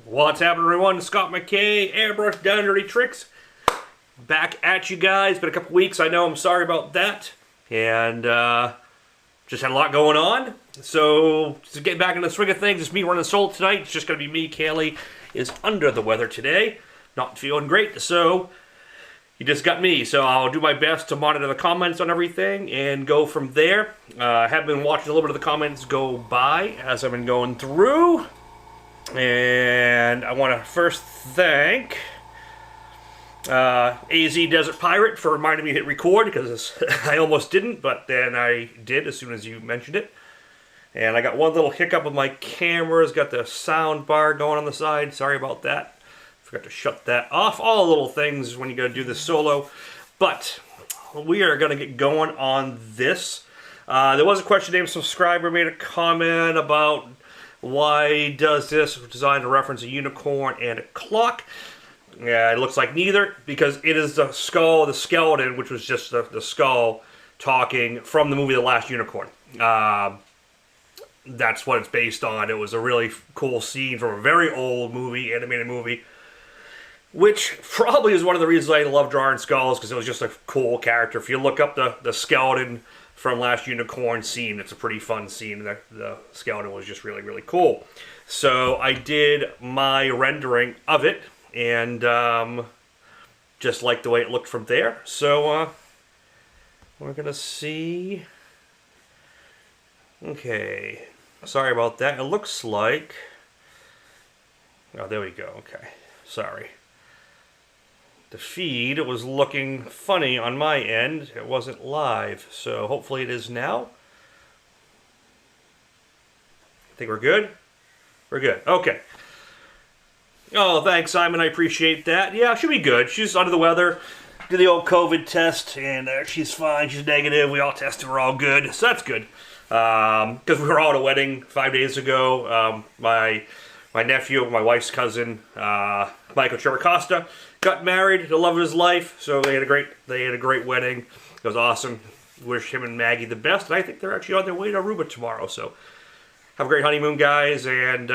What's happening, everyone? Scott McKay, Airbrush Down Dirty Tricks. Back at you guys. Been a couple weeks, I know. I'm sorry about that. And just had a lot going on. So, to get back into the swing of things, it's me running solo tonight. It's just going to be me. Kaylee is under the weather today. Not feeling great. So, you just got me. So, I'll do my best to monitor the comments on everything and go from there. I have been watching a little bit of the comments go by as I've been going through. And I want to first thank AZ Desert Pirate for reminding me to hit record, because I almost didn't, but then I did as soon as you mentioned it. And I got one little hiccup with my cameras, got the sound bar going on the side. Sorry about that. Forgot to shut that off. All little things when you got to do this solo. But we are going to get going on this. There was a question, named subscriber made a comment about why does this design to reference a unicorn and a clock? Yeah, it looks like neither, because it is the skull, the skeleton, which was just the skull talking from the movie The Last Unicorn. That's what it's based on. It was a really cool scene from a very old movie, animated movie, which probably is one of the reasons I love drawing skulls, because it was just a cool character. If you look up the skeleton from Last Unicorn scene, it's a pretty fun scene. The skeleton was just really, really cool. So I did my rendering of it, and just like the way it looked from there. So we're gonna see. Okay, sorry about that. It looks like, oh, there we go. Okay, sorry. The feed was looking funny on my end. It wasn't live, so hopefully it is now. I think we're good? We're good. Okay. Oh, thanks, Simon. I appreciate that. Yeah, she'll be good. She's under the weather. Did the old COVID test, and she's fine. She's negative. We all tested. We're all good. So that's good. Because we were all at a wedding 5 days ago. My nephew, my wife's cousin, Michael Cherricosta, got married, the love of his life. So they had a great wedding. It was awesome. Wish him and Maggie the best. And I think they're actually on their way to Aruba tomorrow. So have a great honeymoon, guys. And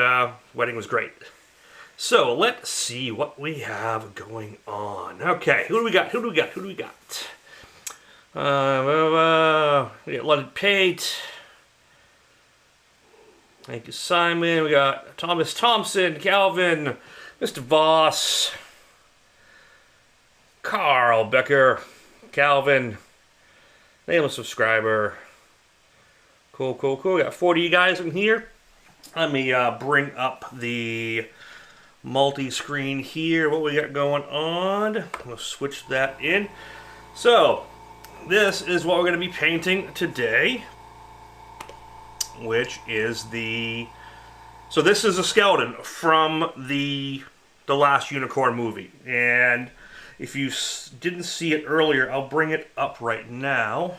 wedding was great. So let's see what we have going on. Okay, who do we got? We got London Pate. Thank you, Simon. We got Thomas Thompson, Calvin, Mr. Voss, Carl Becker, Calvin, nameless subscriber. Cool. We got 40 of you guys in here. Let me bring up the multi-screen here. What we got going on? We'll switch that in. So, this is what we're going to be painting today, which is so this is a skeleton from the Last Unicorn movie. And if you didn't see it earlier, I'll bring it up right now.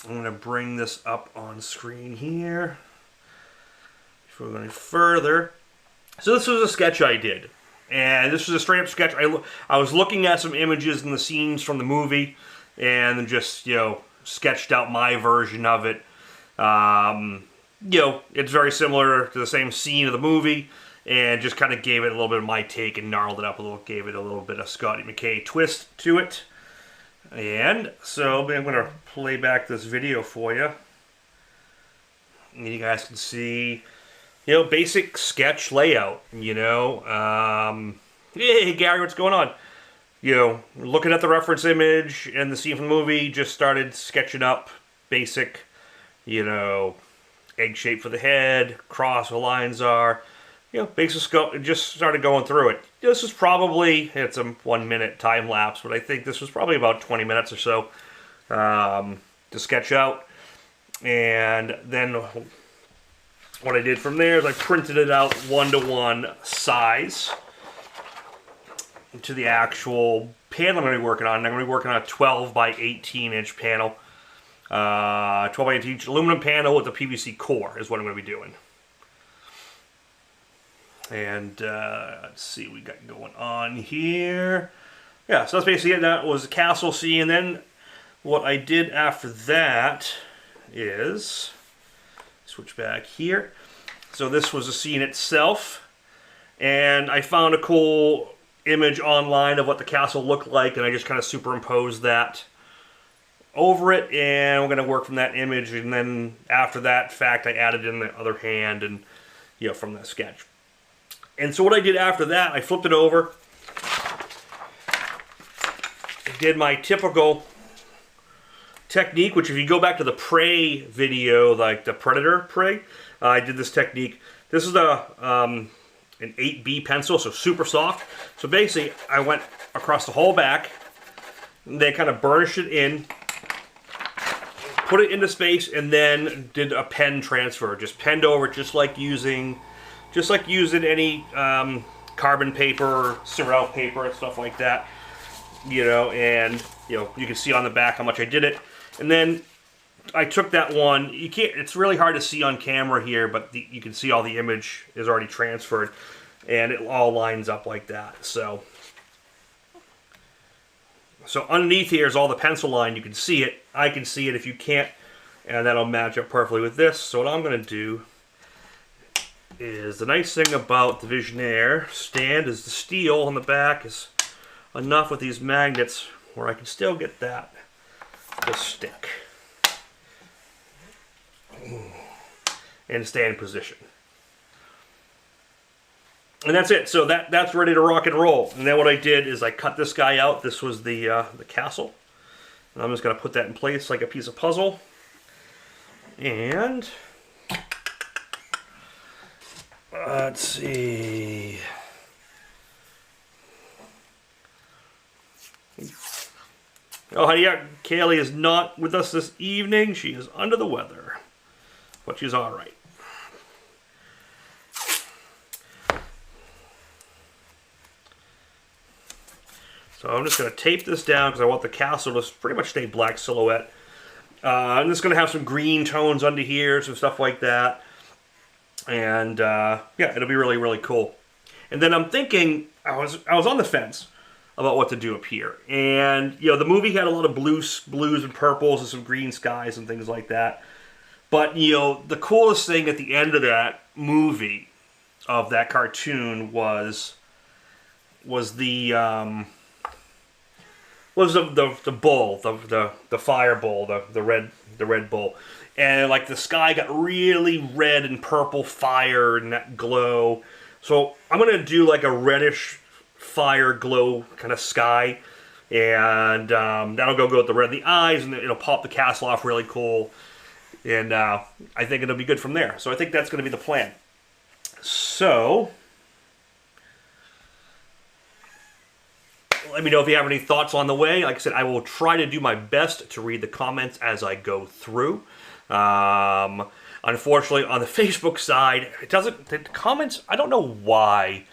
I'm going to bring this up on screen here. Before we go any further. So this was a sketch I did. And this was a straight up sketch. I was looking at some images and the scenes from the movie, and just, sketched out my version of it. It's very similar to the same scene of the movie, and just kind of gave it a little bit of my take and gnarled it up a little, gave it a little bit of Scotty McKay twist to it. And so I'm going to play back this video for you. And you guys can see, basic sketch layout, Hey, Gary, what's going on? Looking at the reference image and the scene from the movie, just started sketching up basic, egg shape for the head, cross where lines are, basic scope, just started going through it. This was probably, it's a 1 minute time lapse, but I think this was probably about 20 minutes or so to sketch out. And then what I did from there is I printed it out 1:1 size to the actual panel I'm going to be working on. I'm going to be working on a 12 by 18 inch panel. 12 by 18 inch aluminum panel with a PVC core is what I'm going to be doing. And let's see what we got going on here. Yeah, so that's basically it. That was the castle scene. And then what I did after that is switch back here. So this was the scene itself, and I found a cool image online of what the castle looked like, and I just kind of superimposed that over it, and we're going to work from that image, and then after that fact I added in the other hand, and you know, from that sketch. And so what I did after that, I flipped it over, did my typical technique, which if you go back to the prey video, like the predator prey, I did this technique. This is an 8B pencil, so super soft. So basically I went across the whole back, then kind of burnished it in, put it into space, and then did a pen transfer. Just penned over it, just like using any carbon paper or Surreal paper and stuff like that. You know, and you know, you can see on the back how much I did it. And then I took that one. You can't. It's really hard to see on camera here, but you can see all the image is already transferred, and it all lines up like that. So underneath here is all the pencil line. You can see it. I can see it if you can't, and that'll match up perfectly with this. So what I'm going to do is, the nice thing about the Visionaire stand is the steel on the back is enough with these magnets where I can still get that to stick and stay in position. And that's it. So that's ready to rock and roll. And then what I did is I cut this guy out. This was the castle. And I'm just going to put that in place like a piece of puzzle. And let's see. Oh, yeah, Kaylee is not with us this evening. She is under the weather, but she's all right. So I'm just going to tape this down because I want the castle to pretty much stay black silhouette. I'm just going to have some green tones under here, some stuff like that. And yeah, it'll be really, really cool. And then I'm thinking, I was on the fence about what to do up here. And, you know, the movie had a lot of blues and purples and some green skies and things like that. But, you know, the coolest thing at the end of that movie, of that cartoon, was the bull, the fire bull, the red bull. And, like, the sky got really red and purple fire and that glow. So I'm going to do, like, a reddish fire glow kind of sky, and that'll go with the red of the eyes, and it'll pop the castle off really cool, and I think it'll be good from there. So I think that's going to be the plan. So let me know if you have any thoughts on the way. Like I said, I will try to do my best to read the comments as I go through. Unfortunately, on the Facebook side, the comments, I don't know why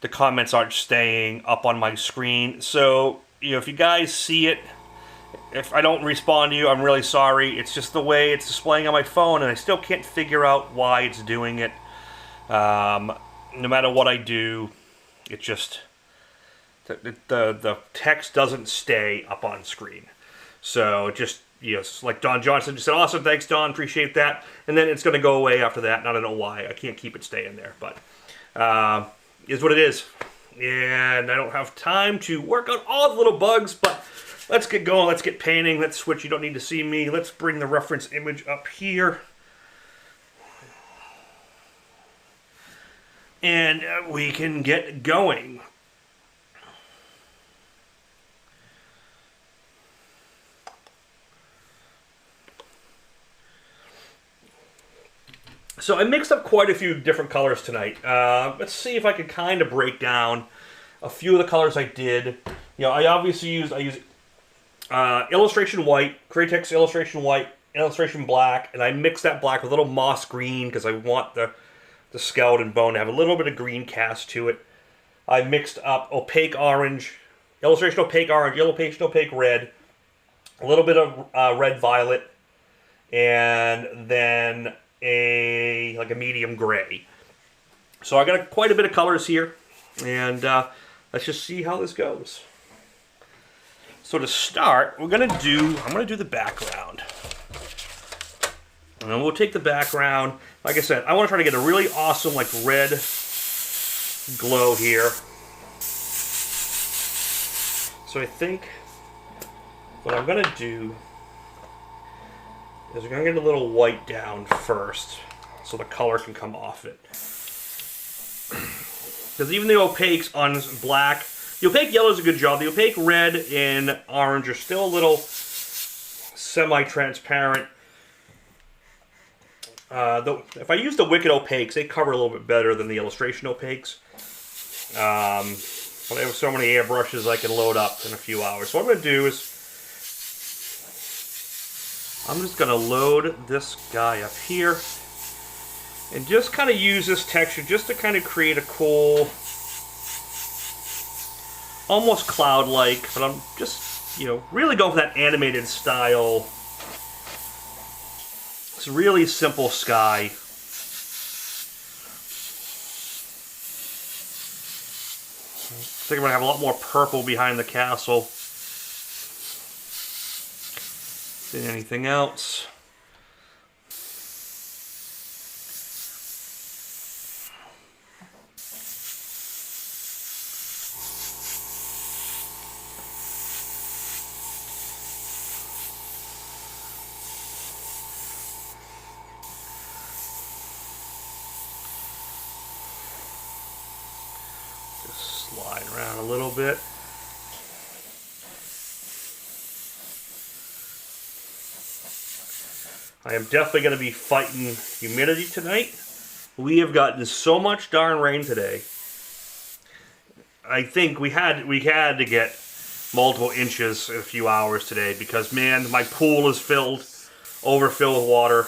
the comments aren't staying up on my screen. So, you know, if you guys see it, if I don't respond to you, I'm really sorry. It's just the way it's displaying on my phone, and I still can't figure out why it's doing it. No matter what I do, it just, the text doesn't stay up on screen. So just, yes, like Don Johnson just said, awesome, thanks Don, appreciate that. And then it's going to go away after that, and I don't know why. I can't keep it staying there, but is what it is. And I don't have time to work on all the little bugs, but let's get going. Let's get painting. Let's switch. You don't need to see me. Let's bring the reference image up here. And we can get going. So I mixed up quite a few different colors tonight. Let's see if I can kind of break down a few of the colors I did. You know, I use illustration white, Createx illustration white, illustration black, and I mixed that black with a little moss green because I want the skeleton bone to have a little bit of green cast to it. I mixed up opaque orange, illustration opaque orange, illustration opaque red, a little bit of red violet, and then a medium gray. So I got quite a bit of colors here, and let's just see how this goes. So to start, I'm gonna do the background. And then we'll take the background. Like I said, I want to try to get a really awesome, like, red glow here. So I think what I'm going to do is we're going to get a little white down first so the color can come off it. Because even the opaques on black, the opaque yellow is a good job. The opaque red and orange are still a little semi-transparent. If I use the Wicked opaques, they cover a little bit better than the illustration opaques. But I have so many airbrushes I can load up in a few hours. So what I'm going to do is I'm just going to load this guy up here and just kind of use this texture just to kind of create a cool, almost cloud-like, but I'm just, you know, really going for that animated style. It's a really simple sky. I think I'm going to have a lot more purple behind the castle than anything else. Slide around a little bit. I am definitely going to be fighting humidity tonight. We have gotten so much darn rain today. I think we had to get multiple inches in a few hours today because, man, my pool is overfilled with water.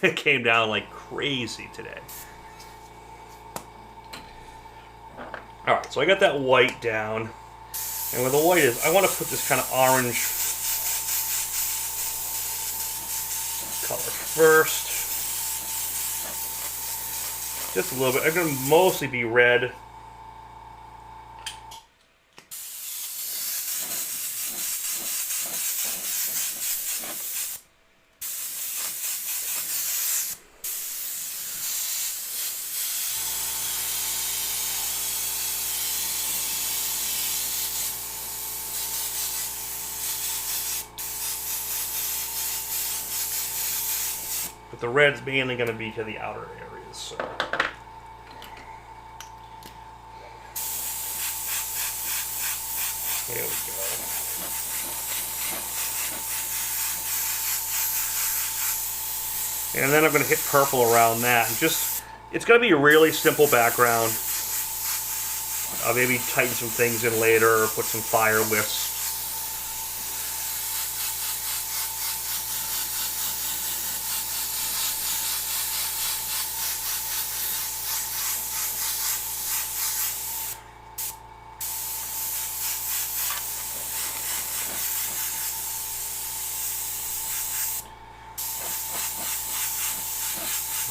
It came down like crazy today. Alright, so I got that white down. And where the white is, I want to put this kind of orange color first. Just a little bit. I'm going to mostly be red. But the red's mainly going to be to the outer areas. So. There we go. And then I'm going to hit purple around that. And just, it's going to be a really simple background. I'll maybe tighten some things in later or put some fire wisps.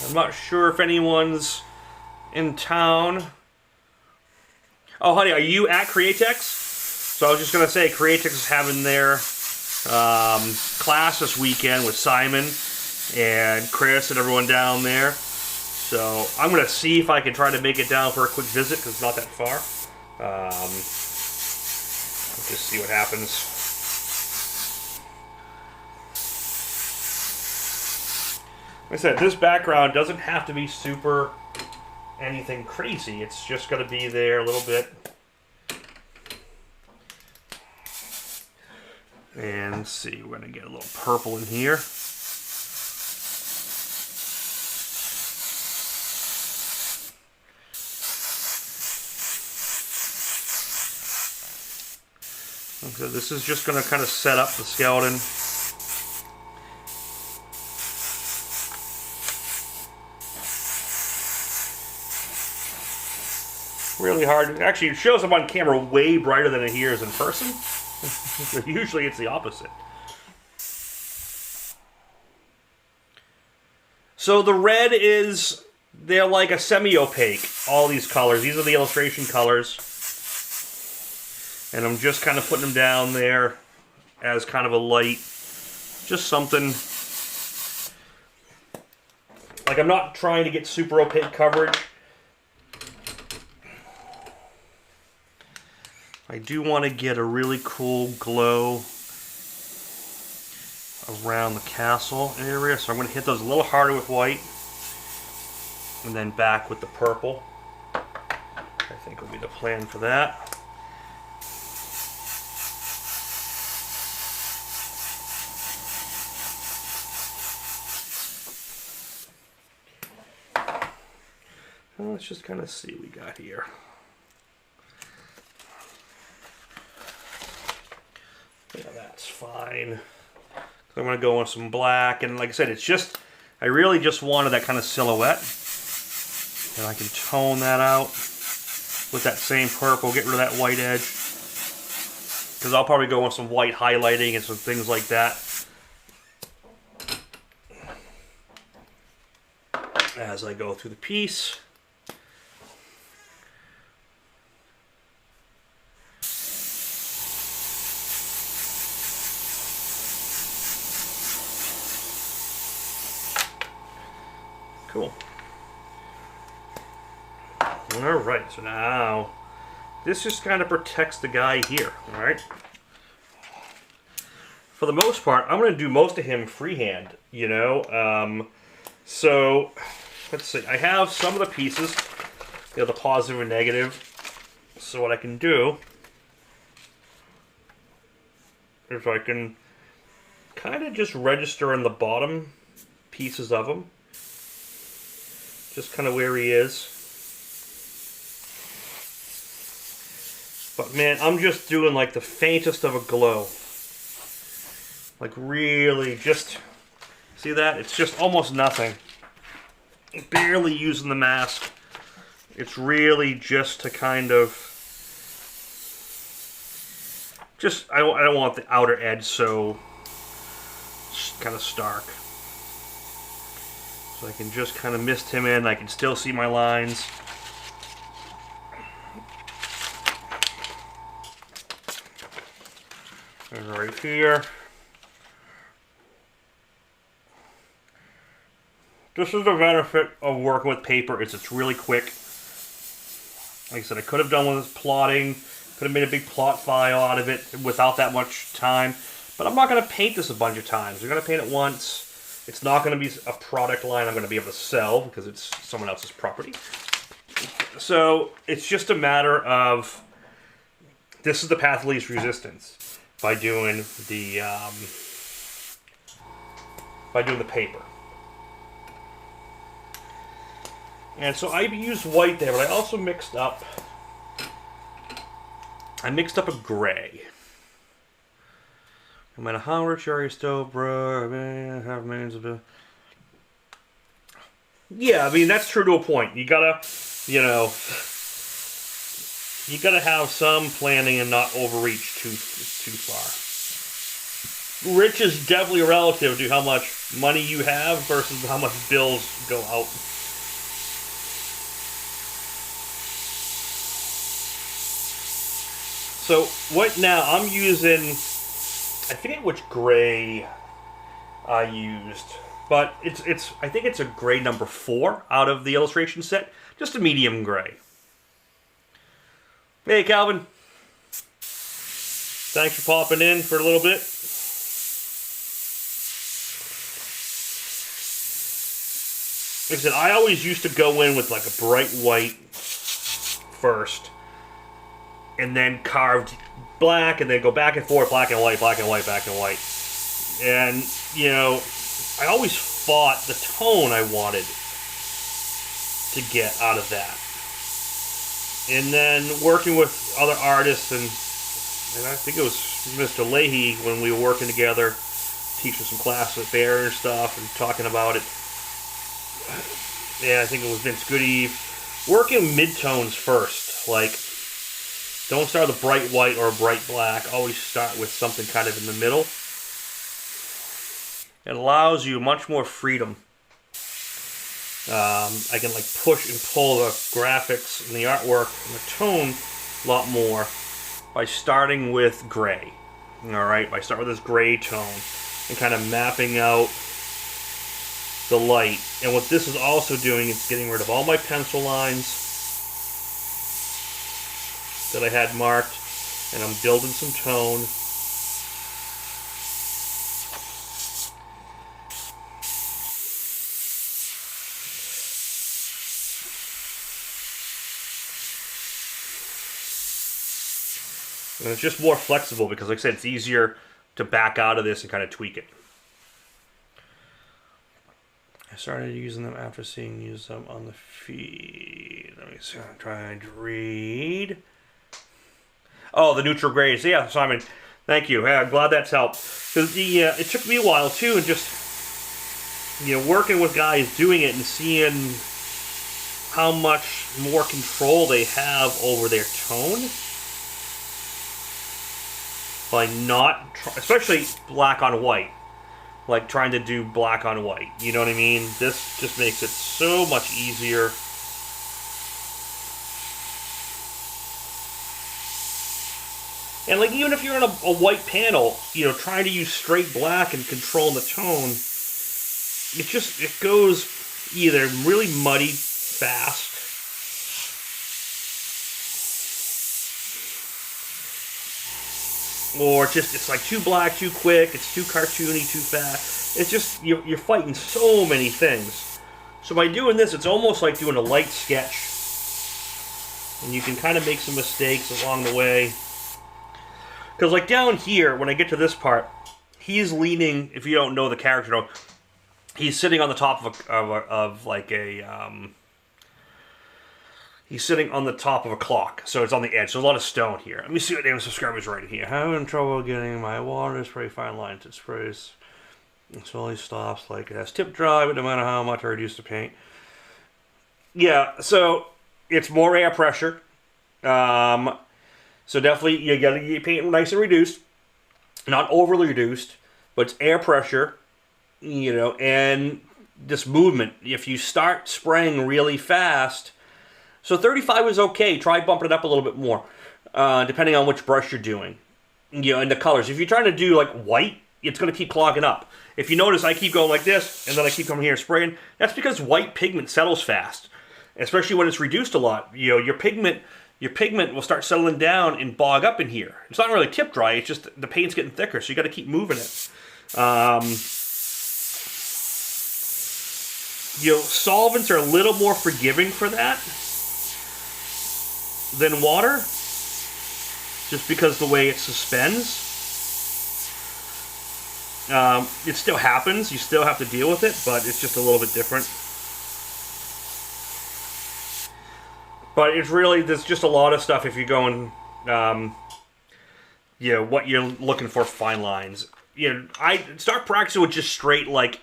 I'm not sure if anyone's in town. Oh, honey, are you at Createx? So I was just going to say, Createx is having their class this weekend with Simon and Chris and everyone down there. So I'm going to see if I can try to make it down for a quick visit, because it's not that far. Just see what happens. Like I said, this background doesn't have to be super anything crazy. It's just going to be there a little bit. And let's see, we're going to get a little purple in here. So this is just going to kind of set up the skeleton. Really hard. Actually, it shows up on camera way brighter than it is in person. Usually it's the opposite. So the red is, they're like a semi-opaque, all these colors. These are the illustration colors. And I'm just kind of putting them down there as kind of a light Just something, like I'm not trying to get super opaque coverage. I do want to get a really cool glow around the castle area, so I'm going to hit those a little harder with white and then back with the purple. I think will be the plan for that. Well, let's just kind of see what we got here. Yeah, that's fine. So I'm going to go with some black, and like I said, it's just, I really just wanted that kind of silhouette. And I can tone that out with that same purple, get rid of that white edge. Because I'll probably go with some white highlighting and some things like that as I go through the piece. Cool. Alright, so now this just kind of protects the guy here, alright? For the most part, I'm going to do most of him freehand, you know? So, let's see. I have some of the pieces, you know, the positive and negative. So what I can do is I can kind of just register in the bottom pieces of him. Just kind of where he is. But man, I'm just doing like the faintest of a glow. Like really just, see that? It's just almost nothing. Barely using the mask. It's really just to kind of, just, I don't want the outer edge so kind of stark. So I can just kind of mist him in. I can still see my lines. And right here. This is the benefit of working with paper, is it's really quick. Like I said, I could have done with plotting, could have made a big plot file out of it without that much time. But I'm not going to paint this a bunch of times. We're going to paint it once. It's not going to be a product line I'm going to be able to sell because it's someone else's property. So it's just a matter of, this is the path of least resistance by doing the paper. And so I used white there, but I also mixed up a gray. No matter how rich you are, you're still broke. Have millions of. Yeah, I mean that's true to a point. You gotta, you know, you gotta have some planning and not overreach too far. Rich is definitely relative to how much money you have versus how much bills go out. So what now? I'm using, I forget which gray I used, but it's I think it's a gray number 4 out of the illustration set, just a medium gray. Hey Calvin, thanks for popping in for a little bit. Like I said, I always used to go in with like a bright white first, and then carved black, and then go back and forth, black and white, black and white, black and white. And, you know, I always fought the tone I wanted to get out of that. And then working with other artists, and I think it was Mr. Leahy when we were working together, teaching some classes at Bear and stuff, and talking about it. Yeah, I think it was Vince Goody. Working midtones first, like, don't start with a bright white or a bright black. Always start with something kind of in the middle. It allows you much more freedom. I can like push and pull the graphics and the artwork and the tone a lot more by starting with gray. Alright, by starting with this gray tone. and kind of mapping out the light. And what this is also doing is getting rid of all my pencil lines that I had marked, and I'm building some tone. And it's just more flexible because, like I said, it's easier to back out of this and kind of tweak it. I started using them after seeing use them on the feed. Let me see. I'm trying to read. Oh, the neutral grays. Yeah, Simon. Thank you. Yeah, I'm glad that's helped. Because it took me a while too, and just working with guys doing it and seeing how much more control they have over their tone by not, especially black on white. Like trying to do black on white. You know what I mean? This just makes it so much easier. And like even if you're on a white panel, trying to use straight black and control the tone, it goes either really muddy fast, or it's like too black, too quick, it's too cartoony, too fast. It's just, you're fighting so many things. So by doing this, it's almost like doing a light sketch. And you can kind of make some mistakes along the way. Because like down here, when I get to this part, he's leaning, if you don't know the character, he's sitting on the top he's sitting on the top of a clock, so it's on the edge. So there's a lot of stone here. Let me see what damn subscriber's writing here. Having trouble getting my water spray fine lines. It sprays, it slowly stops like it has tip dry, but no matter how much I reduce the paint. Yeah, so it's more air pressure. So definitely you gotta get your paint nice and reduced. Not overly reduced, but it's air pressure, and this movement. If you start spraying really fast, so 35 is okay. Try bumping it up a little bit more, depending on which brush you're doing. And the colors. If you're trying to do like white, it's going to keep clogging up. If you notice, I keep going like this, and then I keep coming here and spraying. That's because white pigment settles fast, especially when it's reduced a lot. Your pigment will start settling down and bog up in here. It's not really tip dry. It's just the paint's getting thicker, so you got to keep moving it. Solvents are a little more forgiving for that than water, just because the way it suspends. It still happens. You still have to deal with it, but it's just a little bit different. But it's really, there's just a lot of stuff if you're going, what you're looking for fine lines. I start practicing with just straight, like,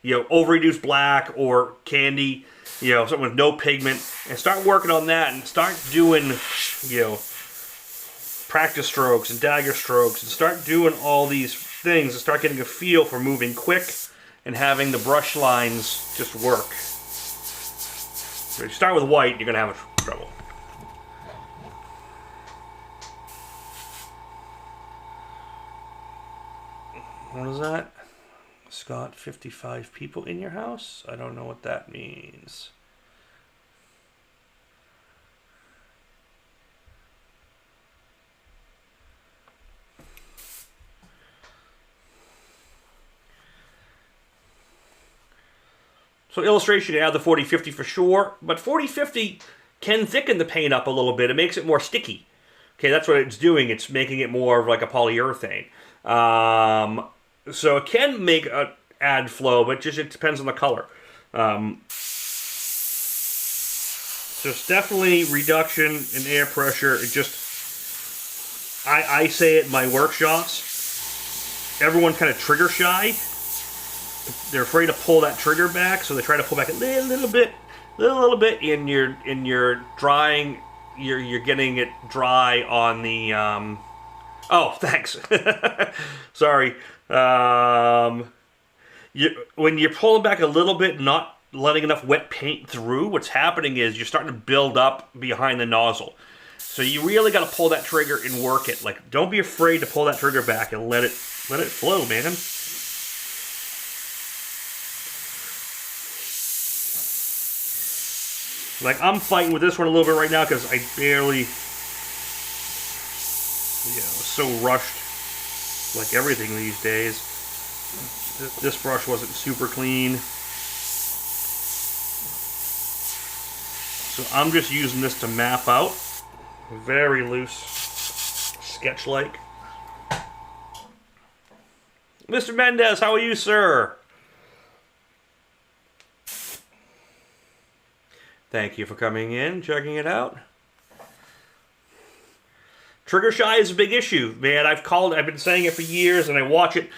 over-reduced black or candy, something with no pigment, and start working on that and start doing, practice strokes and dagger strokes, and start doing all these things and start getting a feel for moving quick and having the brush lines just work. If you start with white, you're going to have trouble. What is that? Scott, 55 people in your house? I don't know what that means. So illustration, you add the 40-50 for sure, but 40-50 can thicken the paint up a little bit. It makes it more sticky. Okay, that's what it's doing. It's making it more of like a polyurethane. So it can make add flow, but just it depends on the color. So it's definitely reduction in air pressure. It just, I say it in my workshops, everyone kind of trigger shy. They're afraid to pull that trigger back, so they try to pull back a little bit, and you're drying. You're getting it dry on the. Oh, thanks. Sorry. When you're pulling back a little bit, not letting enough wet paint through, what's happening is you're starting to build up behind the nozzle. So you really got to pull that trigger and work it. Like, don't be afraid to pull that trigger back and let it flow, man. Like, I'm fighting with this one a little bit right now because I barely, so rushed, like everything these days. This brush wasn't super clean. So I'm just using this to map out. Very loose, sketch-like. Mr. Mendez, how are you, sir? Thank you for coming in, checking it out. Trigger shy is a big issue, man. I've been saying it for years, and I watch it.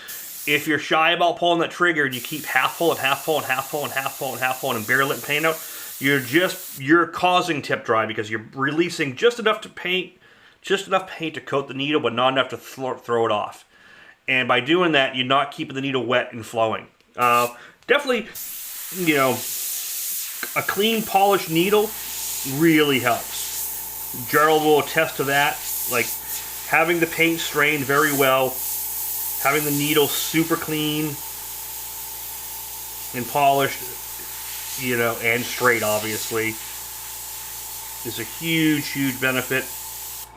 If you're shy about pulling that trigger and you keep half pulling, half pulling, half pulling, half pulling, half pulling, and barely letting paint out, you're causing tip dry because you're releasing just enough paint to coat the needle, but not enough to throw it off. And by doing that, you're not keeping the needle wet and flowing. Definitely, a clean, polished needle really helps. Gerald will attest to that. Like, having the paint strained very well, having the needle super clean and polished, and straight, obviously, is a huge, huge benefit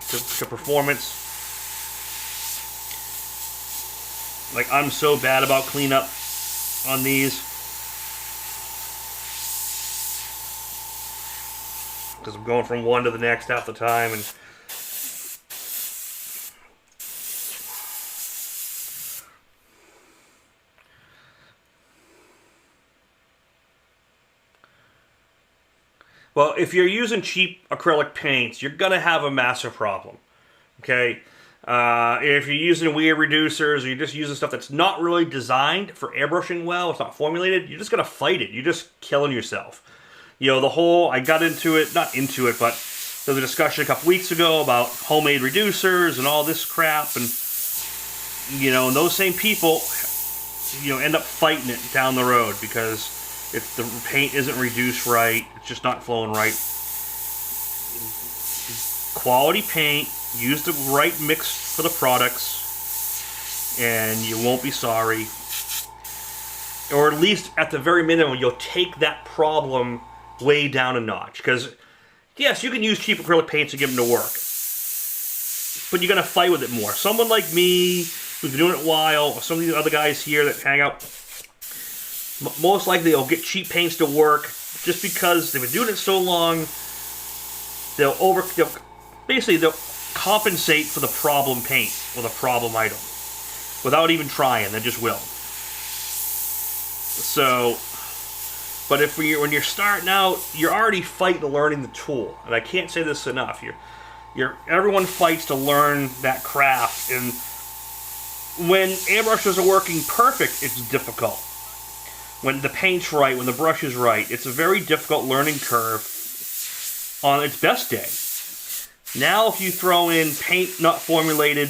to performance. Like, I'm so bad about cleanup on these because I'm going from one to the next half the time, and well, if you're using cheap acrylic paints, you're gonna have a massive problem. Okay, if you're using weird reducers, or you're just using stuff that's not really designed for airbrushing well, it's not formulated, you're just gonna fight it. You're just killing yourself. I got into it, not into it, but there was a discussion a couple weeks ago about homemade reducers and all this crap, and and those same people, end up fighting it down the road because if the paint isn't reduced right, it's just not flowing right. Quality paint, use the right mix for the products, and you won't be sorry. Or at least, at the very minimum, you'll take that problem way down a notch. Because, yes, you can use cheap acrylic paints to get them to work, but you're going to fight with it more. Someone like me, who's been doing it a while, or some of these other guys here that hang out, most likely they'll get cheap paints to work just because they've been doing it so long. They'll compensate for the problem paint or the problem item without even trying. They just will. So, but when you're starting out, you're already fighting learning the tool, and I can't say this enough. Everyone fights to learn that craft, and when airbrushes are working perfect, it's difficult. When the paint's right, when the brush is right, it's a very difficult learning curve on its best day. Now, if you throw in paint not formulated,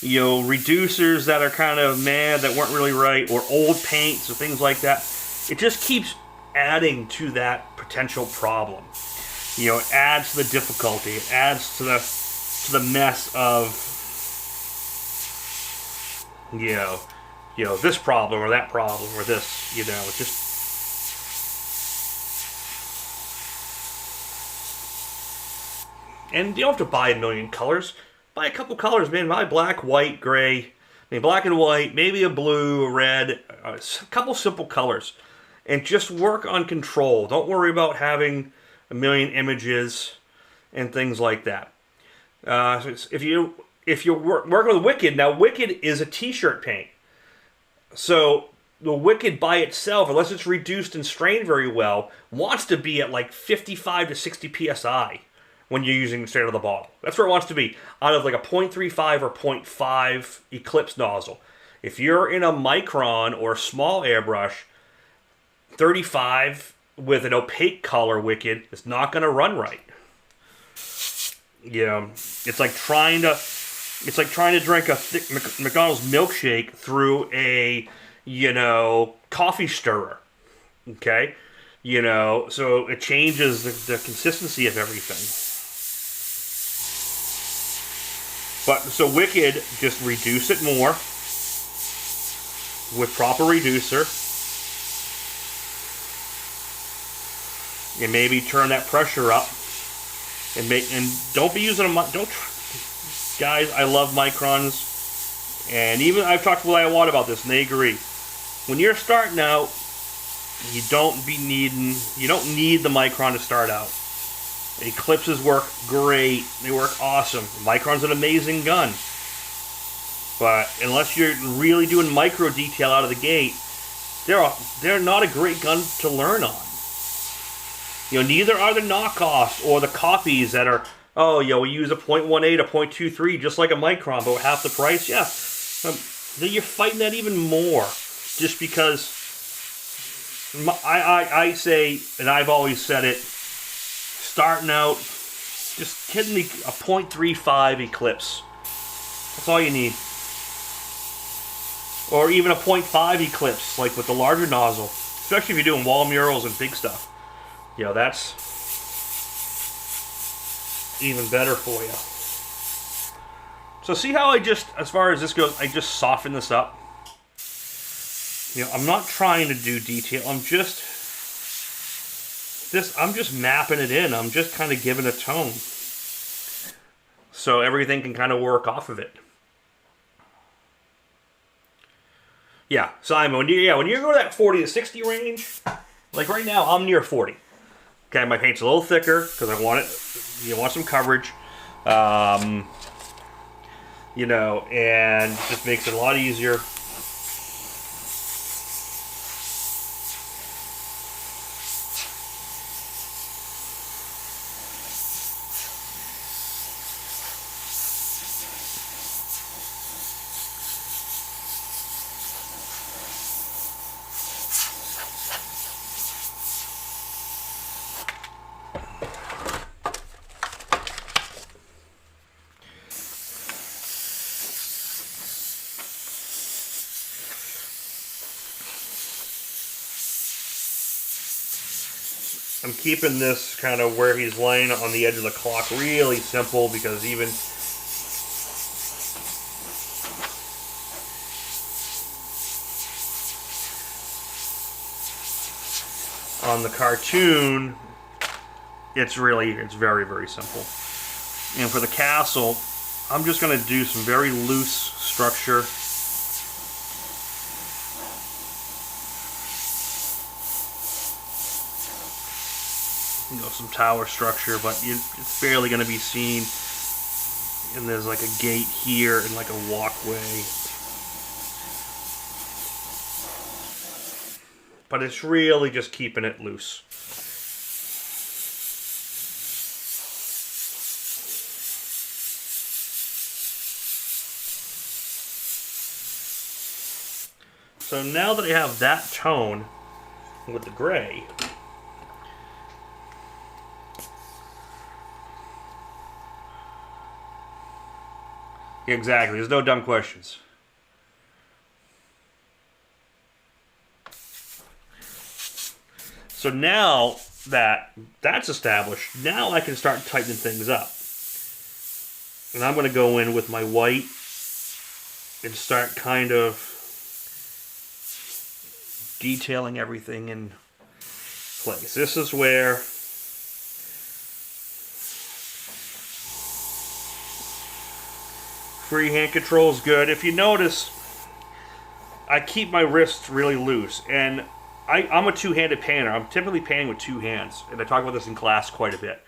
reducers that are kind of that weren't really right, or old paints or things like that, it just keeps adding to that potential problem. It adds to the difficulty. It adds to the mess of this problem or that problem or this. It just. And you don't have to buy a million colors. Buy a couple colors, man. Buy black, white, gray. Black and white, maybe a blue, a red, a couple simple colors. And just work on control. Don't worry about having a million images and things like that. If you're working with Wicked, now Wicked is a t-shirt paint. So the Wicked by itself, unless it's reduced and strained very well, wants to be at like 55 to 60 psi when you're using straight out of the bottle. That's where it wants to be, out of like a 0.35 or 0.5 Eclipse nozzle. If you're in a micron or small airbrush, 35 with an opaque color Wicked is not going to run right. It's like trying to drink a thick McDonald's milkshake through a coffee stirrer. Okay, so it changes the consistency of everything. But so Wicked, just reduce it more with proper reducer. and maybe turn that pressure up, and don't be using guys, I love microns, and even I've talked with Iwata about this, and they agree. When you're starting out, you don't need the micron to start out. Eclipses work great. They work awesome. Micron's an amazing gun. But unless you're really doing micro detail out of the gate, they're not a great gun to learn on. Neither are the knockoffs or the copies that are, oh, we use a 0.18, a 0.23, just like a micron, but half the price. Yeah, then you're fighting that even more, just because I say, and I've always said it, starting out, just hitting a 0.35 eclipse. That's all you need. Or even a 0.5 eclipse, like with the larger nozzle. Especially if you're doing wall murals and big stuff. That's even better for you. So see how as far as this goes, I just soften this up. I'm not trying to do detail. I'm just mapping it in. I'm just kind of giving a tone. So everything can kind of work off of it. Yeah, Simon, when you go to that 40 to 60 range, like right now, I'm near 40. Okay, my paint's a little thicker because I want it. You want some coverage, and it just makes it a lot easier. I'm keeping this kind of where he's laying on the edge of the clock really simple, because even on the cartoon, it's very, very simple. And for the castle, I'm just going to do some very loose structure. Some tower structure, but it's barely going to be seen. And there's like a gate here and like a walkway. But it's really just keeping it loose. So now that I have that tone with the gray, exactly, there's no dumb questions. So now that that's established, now I can start tightening things up. And I'm going to go in with my white and start kind of detailing everything in place. This is where freehand control is good. If you notice, I keep my wrists really loose, and I'm a two-handed painter. I'm typically painting with two hands, and I talk about this in class quite a bit.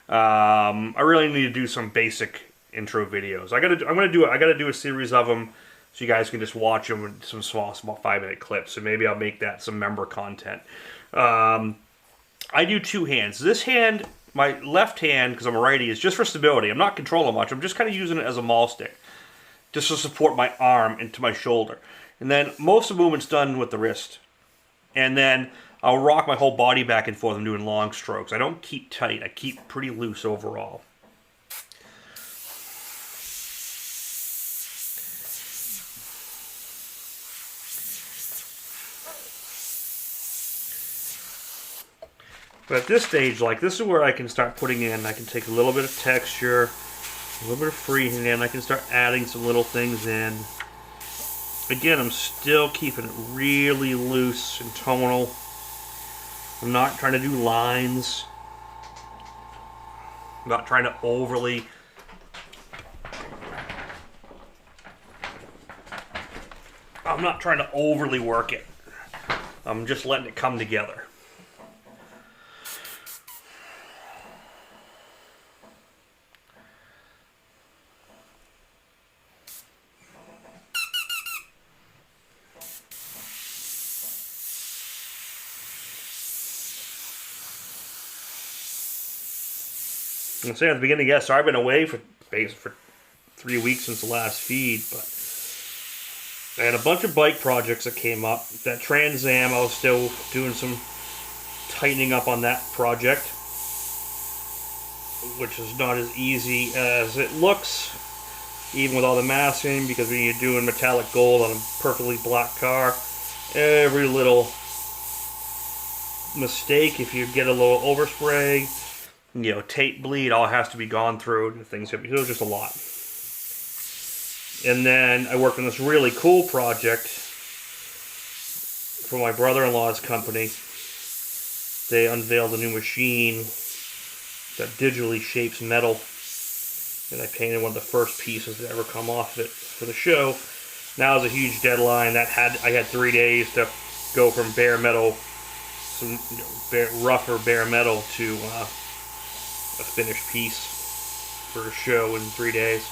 I really need to do some basic intro videos. I gotta do a series of them, so you guys can just watch them with some small 5-minute clips. And maybe I'll make that some member content. I do two hands. This hand, my left hand, because I'm a righty, is just for stability. I'm not controlling much. I'm just kind of using it as a maul stick, just to support my arm into my shoulder. And then most of the movement's done with the wrist. And then I'll rock my whole body back and forth. I'm doing long strokes. I don't keep tight. I keep pretty loose overall. But at this stage, this is where I can start putting in, I can take a little bit of texture, a little bit of freehand, I can start adding some little things in. Again, I'm still keeping it really loose and tonal. I'm not trying to do lines. I'm not trying to overly... I'm not trying to overly work it. I'm just letting it come together. I'm saying at the beginning, yes, I've been away for 3 weeks since the last feed, but I had a bunch of bike projects that came up. That Trans Am, I was still doing some tightening up on that project, which is not as easy as it looks, even with all the masking, because when you're doing metallic gold on a perfectly black car, every little mistake, if you get a little overspray, you know, tape bleed, all has to be gone through. Things, it was just a lot. And then I worked on this really cool project for my brother-in-law's company. They unveiled a new machine that digitally shapes metal, and I painted one of the first pieces to ever come off of it for the show. Now is a huge deadline. I had 3 days to go from bare metal, some rougher bare metal, to a finished piece for a show in 3 days.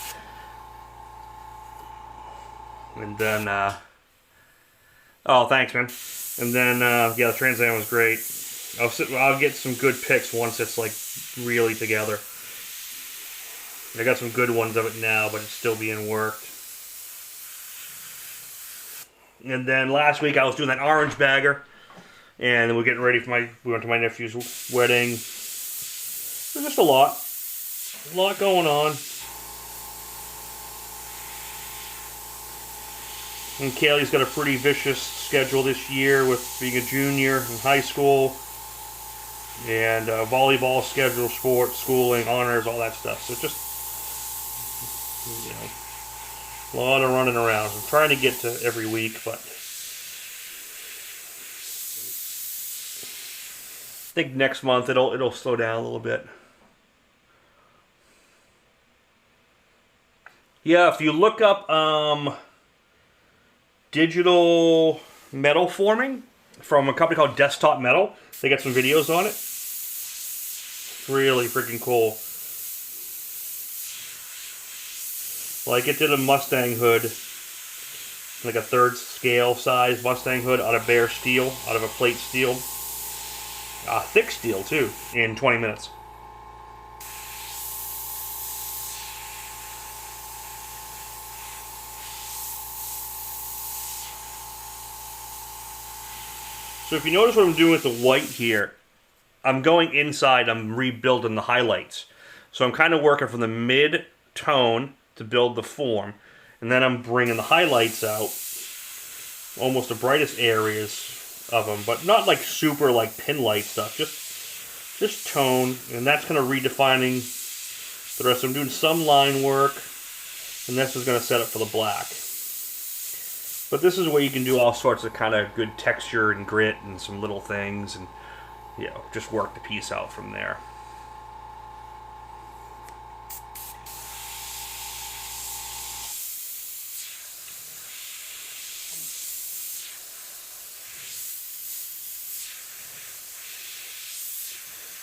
And then, oh, thanks, man. And then, yeah, the Trans Am was great. I'll get some good pics once it's, like, really together. I got some good ones of it now, but it's still being worked. And then last week I was doing that orange bagger, and we're getting ready for we went to my nephew's wedding. There's just a lot going on. And Kaylee's got a pretty vicious schedule this year with being a junior in high school, and volleyball schedule, sports, schooling, honors, all that stuff. So just, you know, a lot of running around. I'm trying to get to every week, but I think next month it'll slow down a little bit. Yeah, if you look up digital metal forming from a company called Desktop Metal, they got some videos on it. Really freaking cool. Like, it did a Mustang hood, like a 3rd scale size Mustang hood out of bare steel, out of a plate steel. Thick steel too, in 20 minutes. So if you notice what I'm doing with the white here, I'm going inside, I'm rebuilding the highlights. So I'm kind of working from the mid-tone to build the form, and then I'm bringing the highlights out, almost the brightest areas of them, but not like super like pin light stuff, just tone, and that's kind of redefining the rest. I'm doing some line work, and this is going to set up for the black. But this is where you can do all sorts of kind of good texture and grit and some little things, and, you know, just work the piece out from there.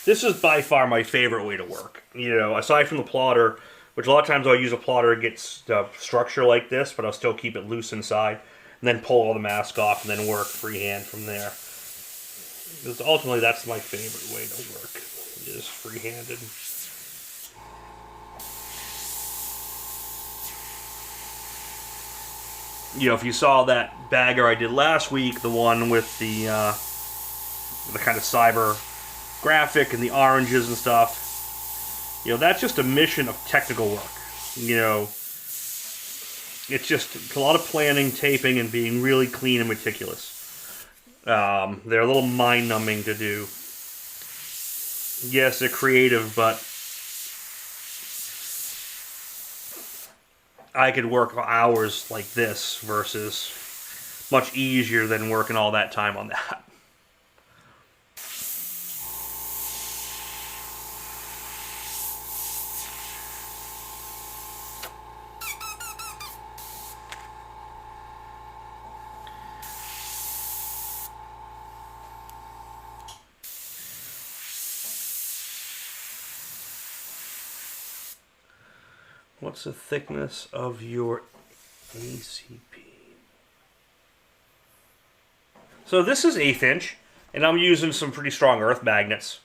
This is by far my favorite way to work. You know, aside from the plotter, which a lot of times I'll use a plotter to get structure like this, but I'll still keep it loose inside, and then pull all the mask off, and then work freehand from there. Because ultimately, that's my favorite way to work, is freehanded. You know, if you saw that bagger I did last week, the one with the kind of cyber graphic and the oranges and stuff, you know, that's just a mission of technical work. You know, it's just a lot of planning, taping, and being really clean and meticulous. They're a little mind-numbing to do. Yes, they're creative, but I could work hours like this versus much easier than working all that time on that. What's the thickness of your ACP? So this is 1/8 inch, and I'm using some pretty strong earth magnets.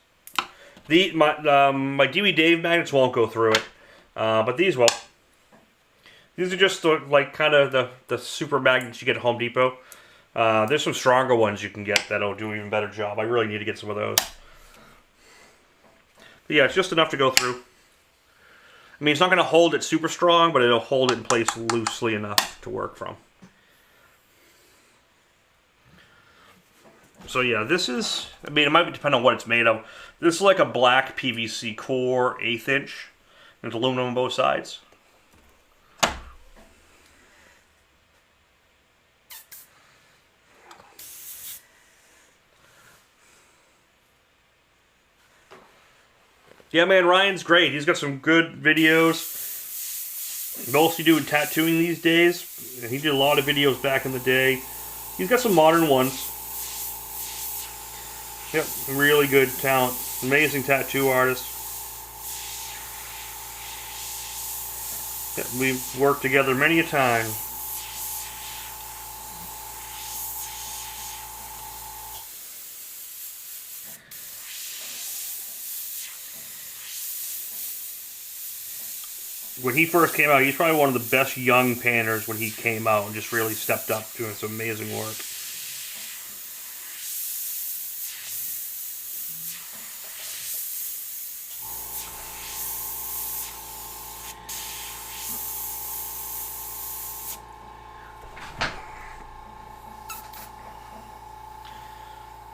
My Dewey Dave magnets won't go through it, but these will. These are just like kind of the super magnets you get at Home Depot. There's some stronger ones you can get that'll do an even better job. I really need to get some of those. But yeah, it's just enough to go through. I mean, it's not going to hold it super strong, but it'll hold it in place loosely enough to work from. So yeah, this is, I mean, it might depend on what it's made of. This is like a black PVC core 1/8 inch. There's aluminum on both sides. Yeah, man, Ryan's great. He's got some good videos. Mostly doing tattooing these days. He did a lot of videos back in the day. He's got some modern ones. Yep, really good talent. Amazing tattoo artist. Yep, we've worked together many a time. When he first came out, he's probably one of the best young painters when he came out and just really stepped up doing some amazing work.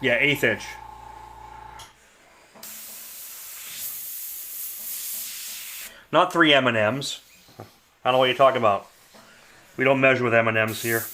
Yeah, 1/8 inch. Not 3 M&Ms. I don't know what you're talking about. We don't measure with M&Ms here.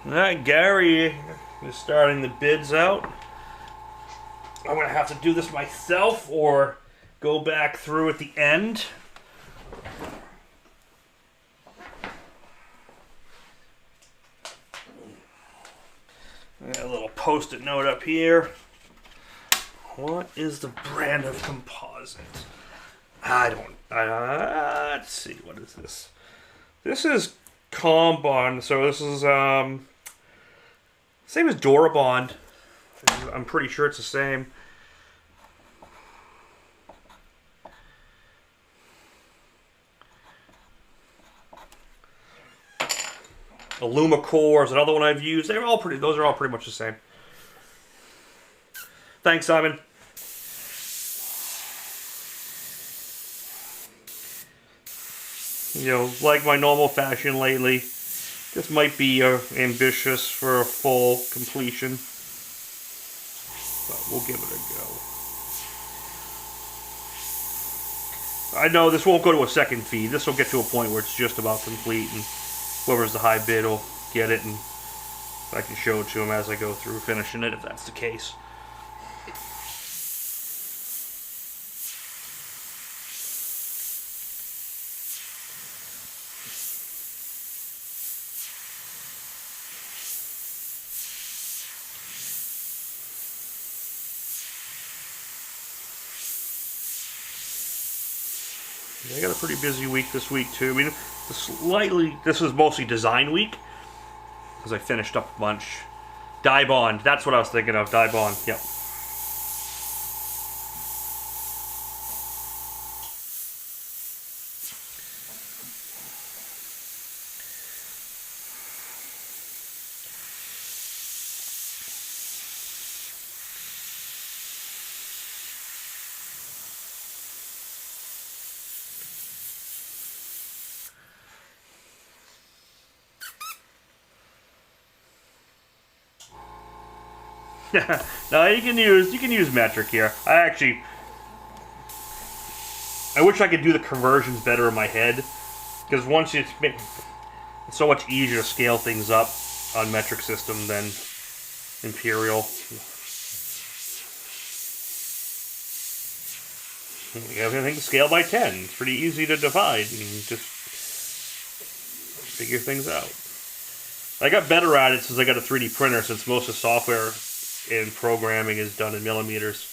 Alright, Gary is starting the bids out. I'm going to have to do this myself or go back through at the end. I got a little post-it note up here. What is the brand of composite? Let's see, what is this? This is Combond, so this is same as Durabond. I'm pretty sure it's the same. Allumacore is another one I've used. They're all pretty. Those are all pretty much the same. Thanks, Simon. You know, like my normal fashion lately, this might be ambitious for a full completion, but we'll give it a go. I know this won't go to a second feed. This will get to a point where it's just about complete, and whoever's the high bid will get it, and I can show it to them as I go through finishing it, if that's the case. I got a pretty busy week this week too. I mean, this was mostly design week because I finished up a bunch. Dye bond, that's what I was thinking of. Dye bond, yep. No, you can use metric here. I wish I could do the conversions better in my head, because once it's so much easier to scale things up on metric system than imperial. everything scale by 10. It's pretty easy to divide and just figure things out. I got better at it since I got a 3D printer, since most of the software in programming is done in millimeters.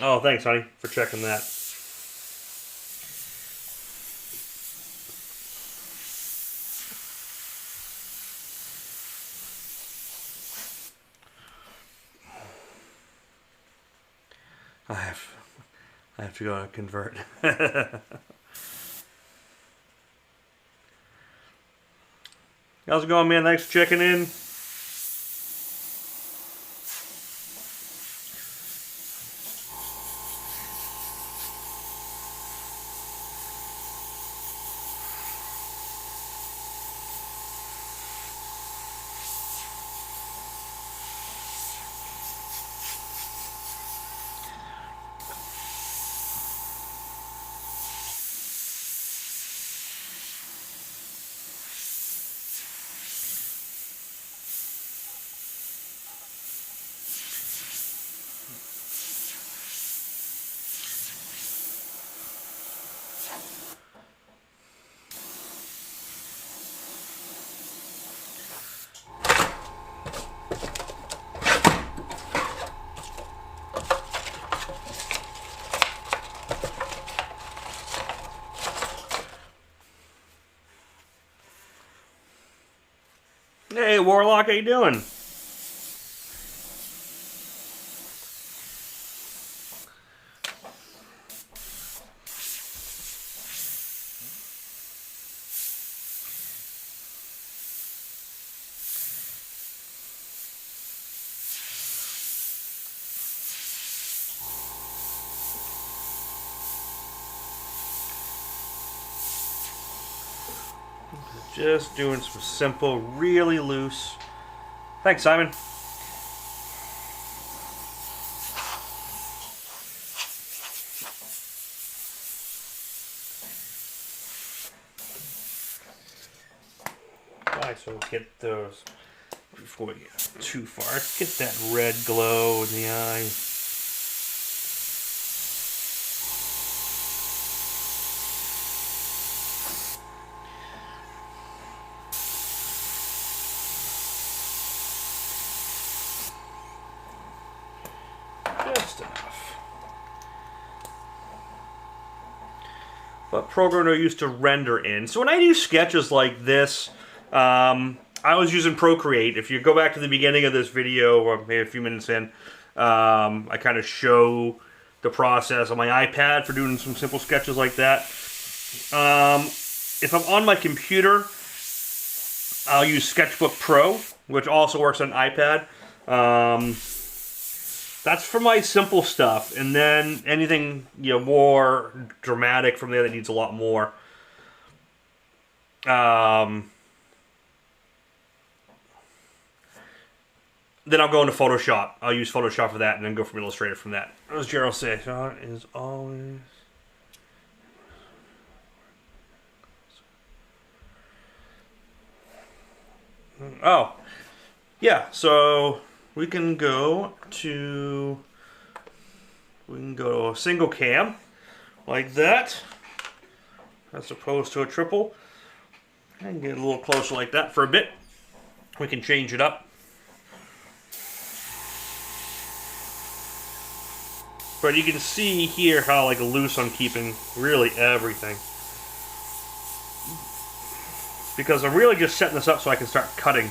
Oh, thanks, honey, for checking that. I have to go and convert. How's it going, man? Thanks for checking in. Hey, Warlock, how you doing? Just doing some simple, really loose. Thanks, Simon. Alright, so we'll get those before we get too far. Get that red glow in the eye. Just enough. But Programmer used to render in. So when I do sketches like this, I was using Procreate. If you go back to the beginning of this video, or maybe a few minutes in, I kind of show the process on my iPad for doing some simple sketches like that. If I'm on my computer, I'll use Sketchbook Pro, which also works on iPad. That's for my simple stuff, and then anything more dramatic from there that needs a lot more. Then I'll go into Photoshop. I'll use Photoshop for that, and then go from Illustrator from that. As Gerald says, is always. Oh, yeah. So we can go to a single cam like that, as opposed to a triple. I can get a little closer like that for a bit. We can change it up. But you can see here how loose I'm keeping really everything. Because I'm really just setting this up so I can start cutting.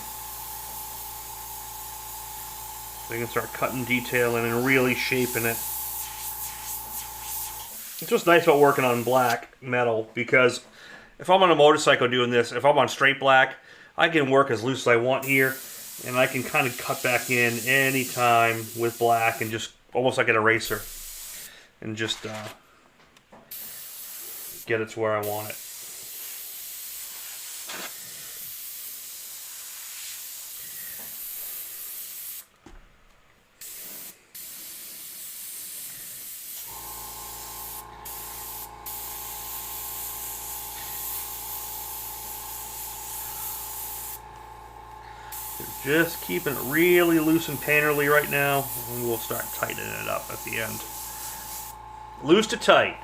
So I can start cutting, detailing, and really shaping it. It's just nice about working on black metal, because if I'm on a motorcycle doing this, if I'm on straight black, I can work as loose as I want here, and I can kind of cut back in anytime with black and just almost like an eraser. And just get it to where I want it. Just keeping it really loose and painterly right now, and we'll start tightening it up at the end. Loose to tight.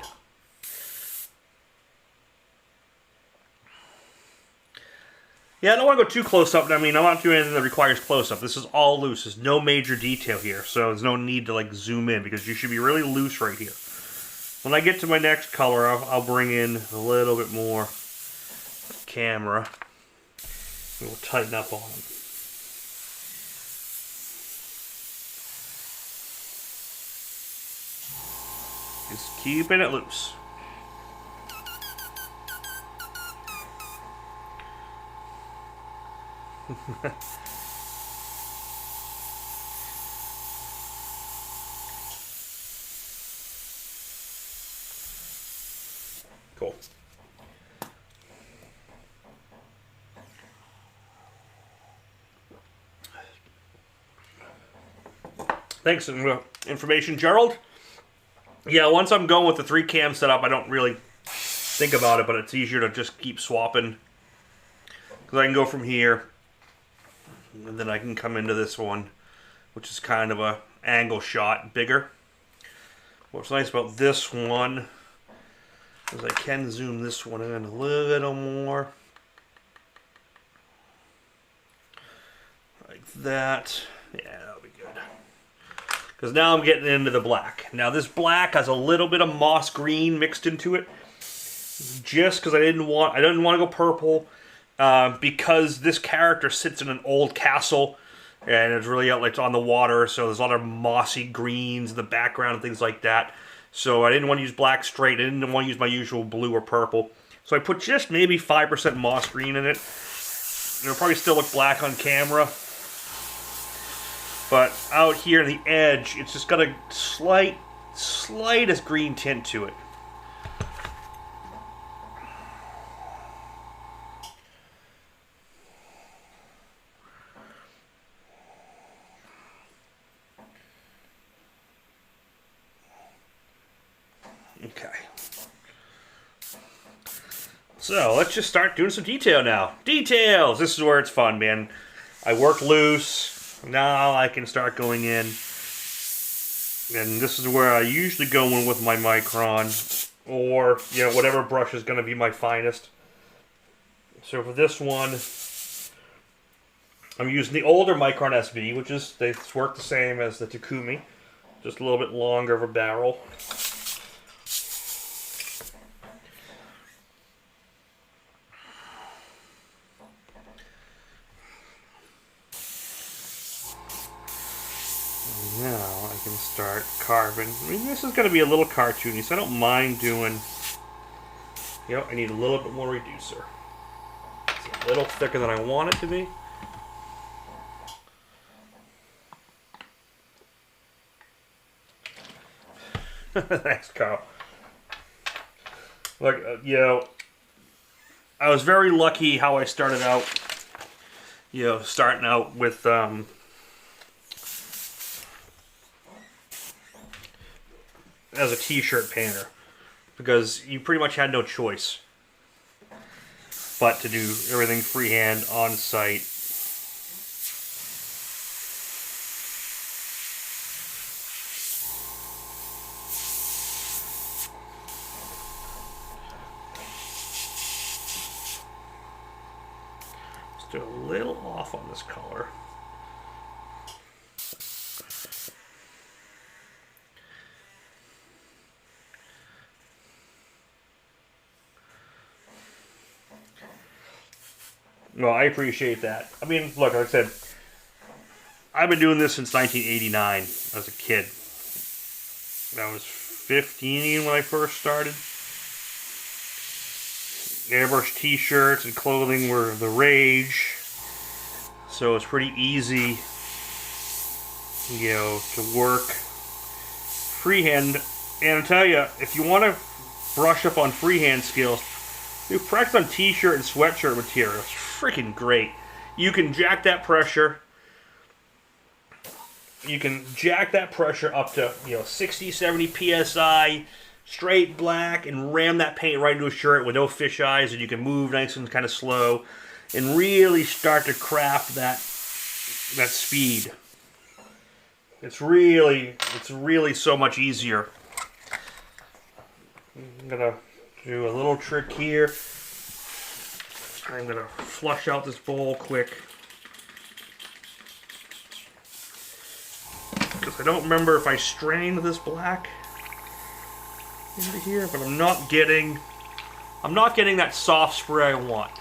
Yeah, I don't want to go too close up. I mean, I'm not doing anything that requires close up. This is all loose. There's no major detail here, so there's no need to like zoom in because you should be really loose right here. When I get to my next color, I'll bring in a little bit more camera. And we'll tighten up on them. Just keeping it loose. Cool. Thanks for information, Gerald. Yeah, once I'm going with the 3 cam setup, I don't really think about it, but it's easier to just keep swapping. Because I can go from here, and then I can come into this one, which is kind of a angle shot, bigger. What's nice about this one is I can zoom this one in a little more. Like that. Yeah, that'll be good. Because now I'm getting into the black. Now this black has a little bit of moss green mixed into it. Just because I didn't want to go purple. Because this character sits in an old castle. And it's really out like on the water. So there's a lot of mossy greens in the background and things like that. So I didn't want to use black straight. I didn't want to use my usual blue or purple. So I put just maybe 5% moss green in it. It'll probably still look black on camera. But out here in the edge, it's just got a slightest green tint to it. Okay. So let's just start doing some detail now. Details! This is where it's fun, man. I work loose. Now I can start going in. And this is where I usually go in with my Micron. Or, you know, whatever brush is going to be my finest. So for this one, I'm using the older Micron SB, which is, they work the same as the Takumi. Just a little bit longer of a barrel. Now I can start carving. I mean, this is going to be a little cartoony, so I don't mind doing... You know, I need a little bit more reducer. It's a little thicker than I want it to be. Thanks, Carl. Look, you know, I was very lucky how I started out. You know, starting out with... as a t-shirt painter, because you pretty much had no choice but to do everything freehand on site. Let's do a little off on this color. Well, I appreciate that. I mean, look, like I said, I've been doing this since 1989 as a kid. I was 15 when I first started. Airbrush t-shirts and clothing were the rage. So it's pretty easy, you know, to work freehand. And I'll tell you, if you want to brush up on freehand skills, do practice on t-shirt and sweatshirt material. It's freaking great. You can jack that pressure. You can jack that pressure up to, you know, 60, 70 psi, straight black, and ram that paint right into a shirt with no fish eyes, and you can move nice and kind of slow, and really start to craft that that speed. It's really so much easier. I'm gonna do a little trick here. I'm gonna flush out this bowl quick. Because I don't remember if I strained this black into here, but I'm not getting that soft spray I want.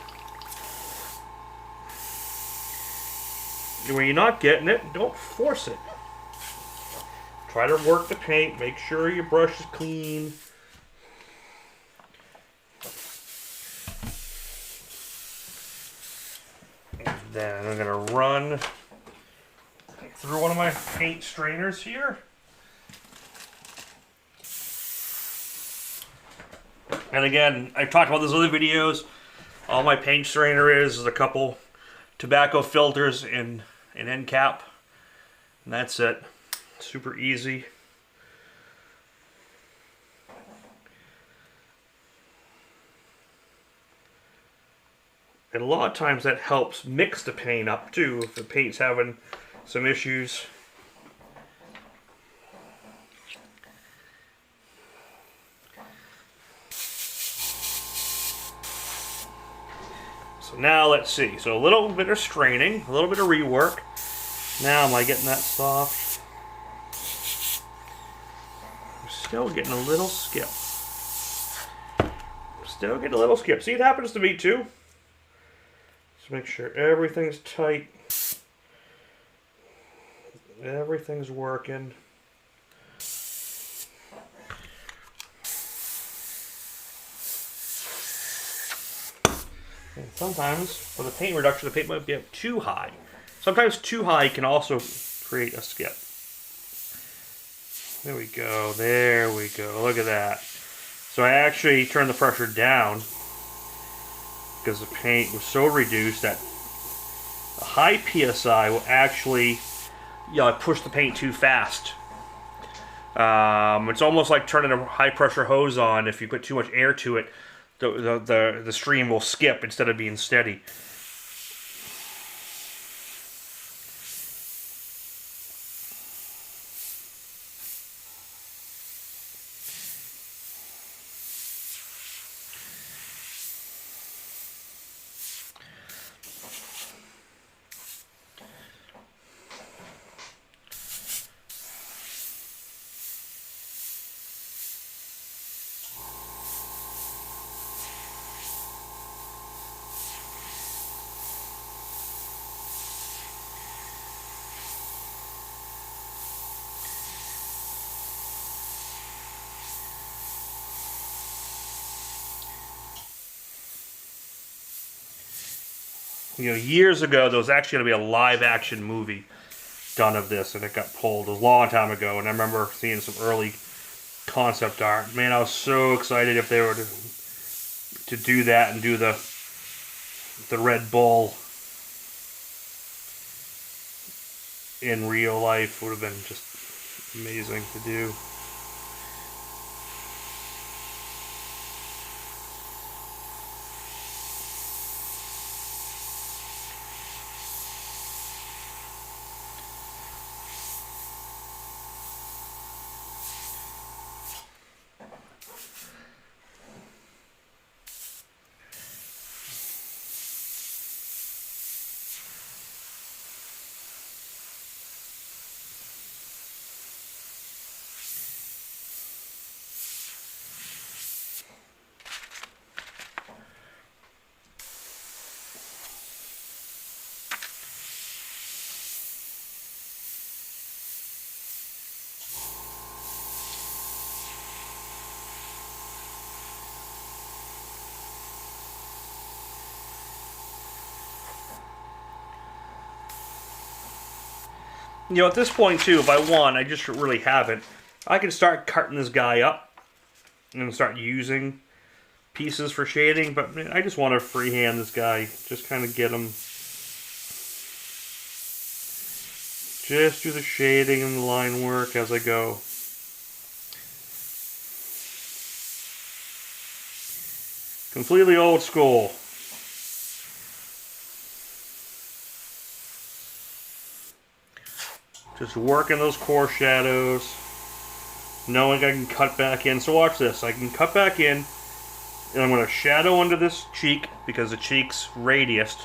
When you're not getting it, don't force it. Try to work the paint, make sure your brush is clean. And then I'm gonna run through one of my paint strainers here. And again, I've talked about this in other videos. All my paint strainer is a couple tobacco filters and an end cap. And that's it. Super easy. And a lot of times that helps mix the paint up too, if the paint's having some issues. So now let's see. So a little bit of straining, a little bit of rework. Now am I getting that soft? I'm still getting a little skip. Still getting a little skip. See, it happens to me too. Just make sure everything's tight. Everything's working. And sometimes, for the paint reduction, the paint might be up too high. Sometimes too high can also create a skip. There we go, there we go, look at that. So I actually turned the pressure down because the paint was so reduced that a high PSI will actually, push the paint too fast. It's almost like turning a high pressure hose on. If you put too much air to it, the stream will skip instead of being steady. Years ago, there was actually going to be a live-action movie done of this, and it got pulled. It was a long time ago, and I remember seeing some early concept art. Man, I was so excited if they were to do that and do the Red Bull in real life. Would have been just amazing to do. At this point too, if I want, I just really haven't, I can start cutting this guy up and start using pieces for shading, but I just want to freehand this guy, just kind of get him, just do the shading and the line work as I go. Completely old school. Just working those core shadows, knowing I can cut back in. So watch this. I can cut back in, and I'm going to shadow under this cheek because the cheek's radiused.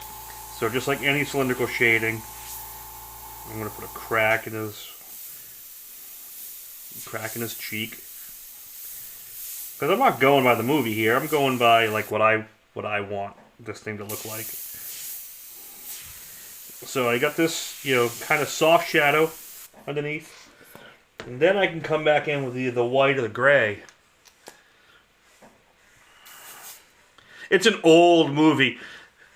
So just like any cylindrical shading, I'm going to put a crack in his cheek. Because I'm not going by the movie here. I'm going by like what I want this thing to look like. So I got this, you know, kind of soft shadow underneath. And then I can come back in with either the white or the gray. It's an old movie.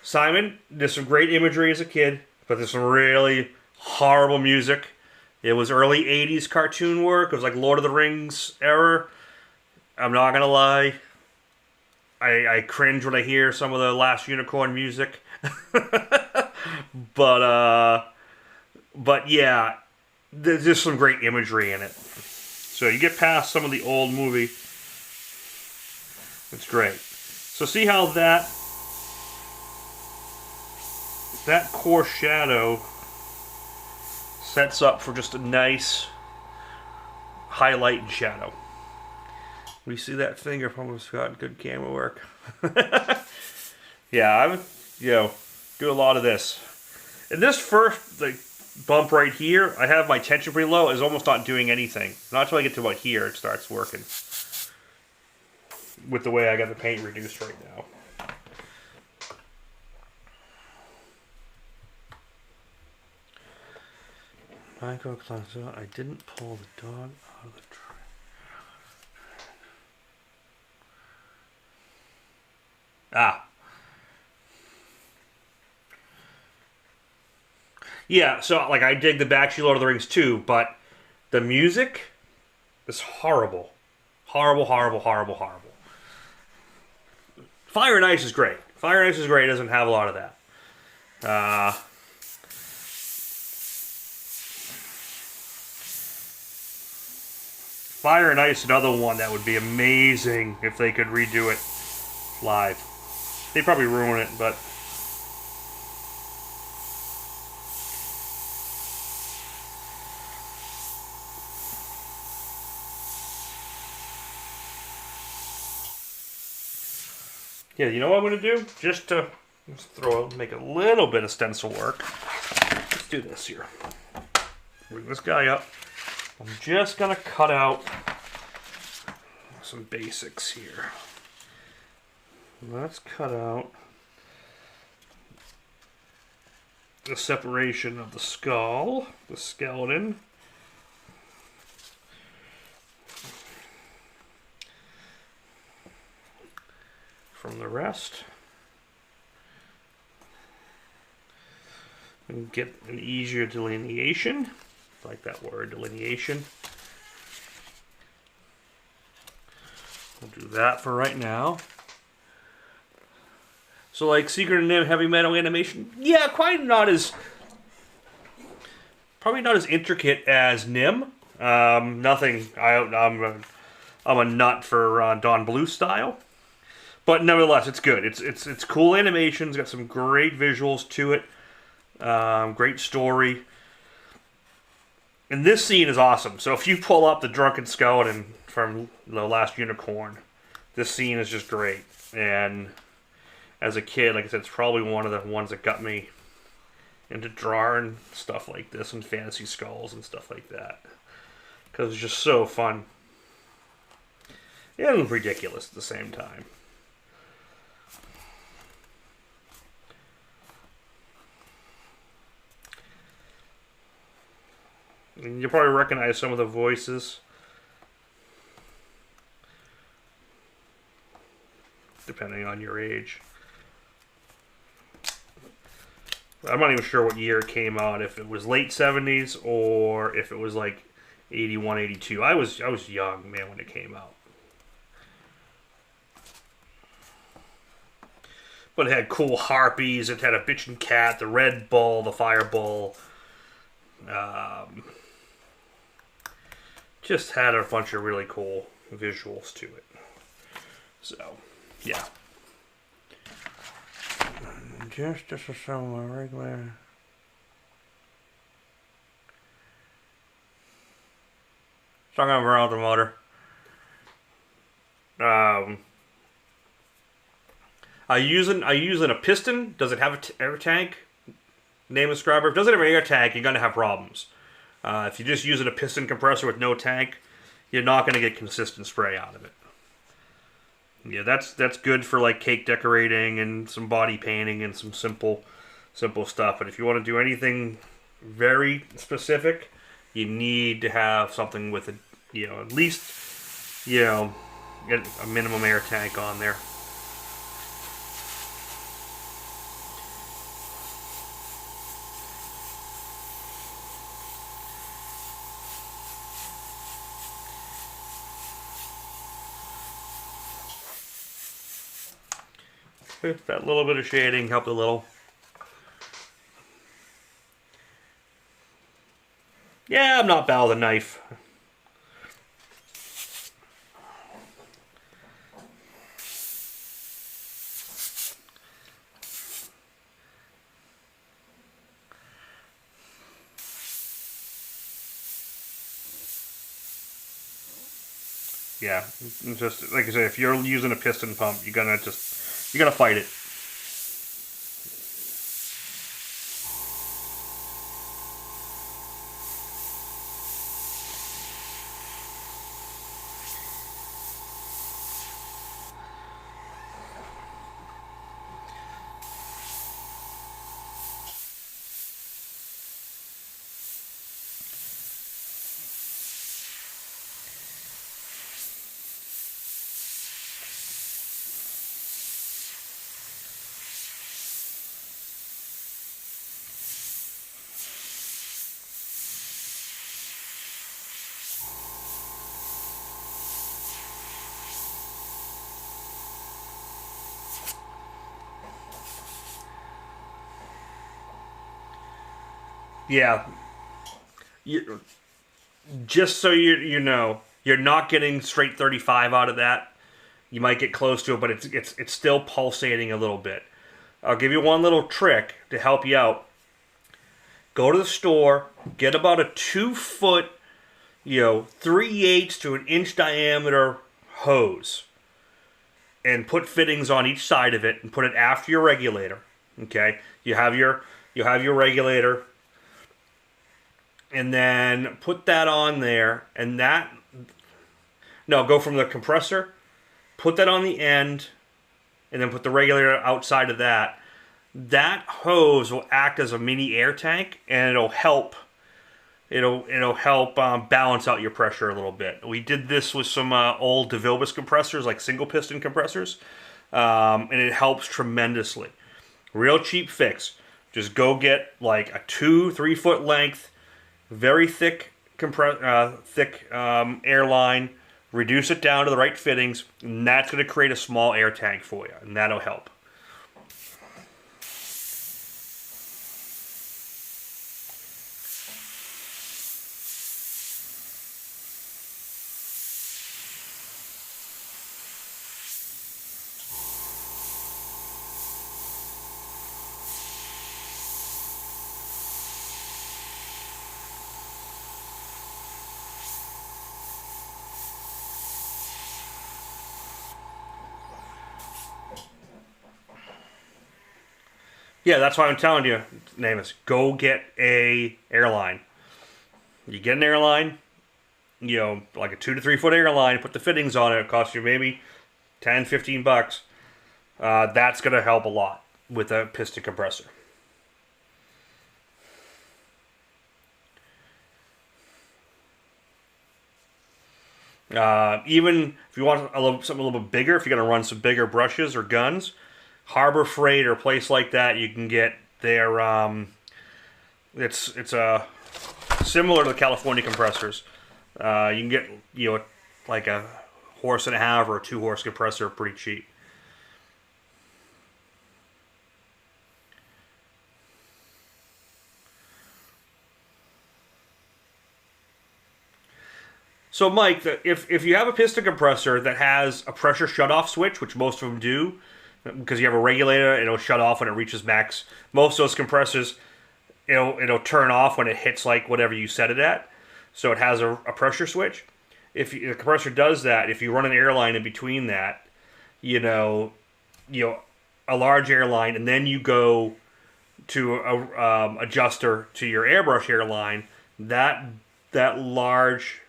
Simon, there's some great imagery as a kid, but there's some really horrible music. It was early 80s cartoon work. It was like Lord of the Rings era. I'm not gonna lie. I cringe when I hear some of the Last Unicorn music. But yeah, there's just some great imagery in it. So you get past some of the old movie, it's great. So see how that core shadow sets up for just a nice highlight and shadow. We see that finger from Scott. Good camera work. Yeah, I would, you know, do a lot of this. And this first bump right here, I have my tension pretty low. It's almost not doing anything. Not until I get to about here, it starts working. With the way I got the paint reduced right now. Micro cleanser. I didn't pull the dog out of the tray. Ah. Yeah, so like I dig the backseat Lord of the Rings too, but the music is horrible. Horrible, horrible, horrible, horrible. Fire and Ice is great. Fire and Ice is great, it doesn't have a lot of that. Fire and Ice, another one that would be amazing if they could redo it live. They'd probably ruin it, but... Yeah, you know what I'm going to do? Just to make a little bit of stencil work. Let's do this here. Bring this guy up. I'm just going to cut out some basics here. Let's cut out the separation of the skull, the skeleton. From the rest. And get an easier delineation. I like that word, delineation. We'll do that for right now. So like Secret of Nim heavy metal animation, yeah, probably not as intricate as Nim. Nothing. I'm a nut for Don Bluth style. But nevertheless, it's good. It's cool animation. It's got some great visuals to it. Great story. And this scene is awesome. So if you pull up the Drunken Skeleton from The Last Unicorn, this scene is just great. And as a kid, like I said, it's probably one of the ones that got me into drawing stuff like this and fantasy skulls and stuff like that. Because it's just so fun. And ridiculous at the same time. And you'll probably recognize some of the voices. Depending on your age. I'm not even sure what year it came out. If it was late 70s or if it was like 81, 82. I was young, man, when it came out. But it had cool harpies. It had a bitchin' cat, the red bull, the fireball. Just had a bunch of really cool visuals to it. So, yeah. Just some regular. Talking around the motor. I using a piston. Does it have an air tank? Name a scrubber. If it doesn't have an air tank, you're gonna have problems. If you're just using a piston compressor with no tank, you're not gonna get consistent spray out of it. Yeah, that's good for like cake decorating and some body painting and some simple stuff. But if you want to do anything very specific, you need to have something with a, at least, get a minimum air tank on there. That little bit of shading helped a little. Yeah, I'm not bad with a knife. Yeah, just like I said, if you're using a piston pump, you're gonna fight it. Yeah, just so you know, you're not getting straight 35 out of that. You might get close to it, but it's still pulsating a little bit. I'll give you one little trick to help you out. Go to the store, get about a 2-foot, 3/8 to an inch diameter hose, and put fittings on each side of it, and put it after your regulator. Okay, you have your regulator, and then put that on there, and go from the compressor, put that on the end, and then put the regulator outside of that. That hose will act as a mini air tank, and it'll help balance out your pressure a little bit. We did this with some old DeVilbiss compressors, like single piston compressors, and it helps tremendously. Real cheap fix. Just go get like a 2-3 foot length, very thick airline. Reduce it down to the right fittings, and that's going to create a small air tank for you, and that'll help. Yeah, that's why I'm telling you, Namus, go get a airline. You get an airline, like a 2 to 3 foot airline, put the fittings on it. It costs you maybe $10-15. That's going to help a lot with a piston compressor. Even if you want something a little bit bigger, if you're going to run some bigger brushes or guns, Harbor Freight or a place like that, you can get their it's similar to the California compressors. You can get like a 1.5 horse or a 2 horse compressor pretty cheap. So Mike, if you have a piston compressor that has a pressure shutoff switch, which most of them do, because you have a regulator, it'll shut off when it reaches max. Most of those compressors, it'll turn off when it hits like whatever you set it at. So it has a pressure switch. if the compressor does that, if you run an airline in between that, a large airline, and then you go to a adjuster to your airbrush airline, that large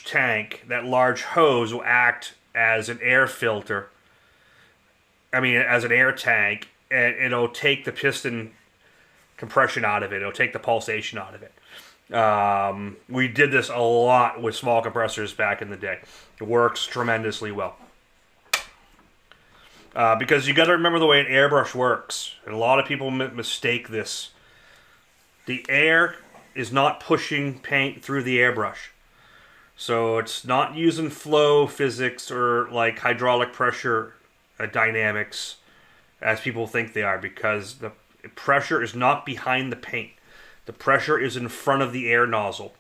tank, that large hose will act as an air filter. I mean, as an air tank, and it'll take the piston compression out of it. It'll take the pulsation out of it. We did this a lot with small compressors back in the day. It works tremendously well. Because you got to remember the way an airbrush works, and a lot of people mistake this. The air is not pushing paint through the airbrush, so it's not using flow physics or like hydraulic pressure dynamics as people think they are, because the pressure is not behind the paint. The pressure is in front of the air nozzle,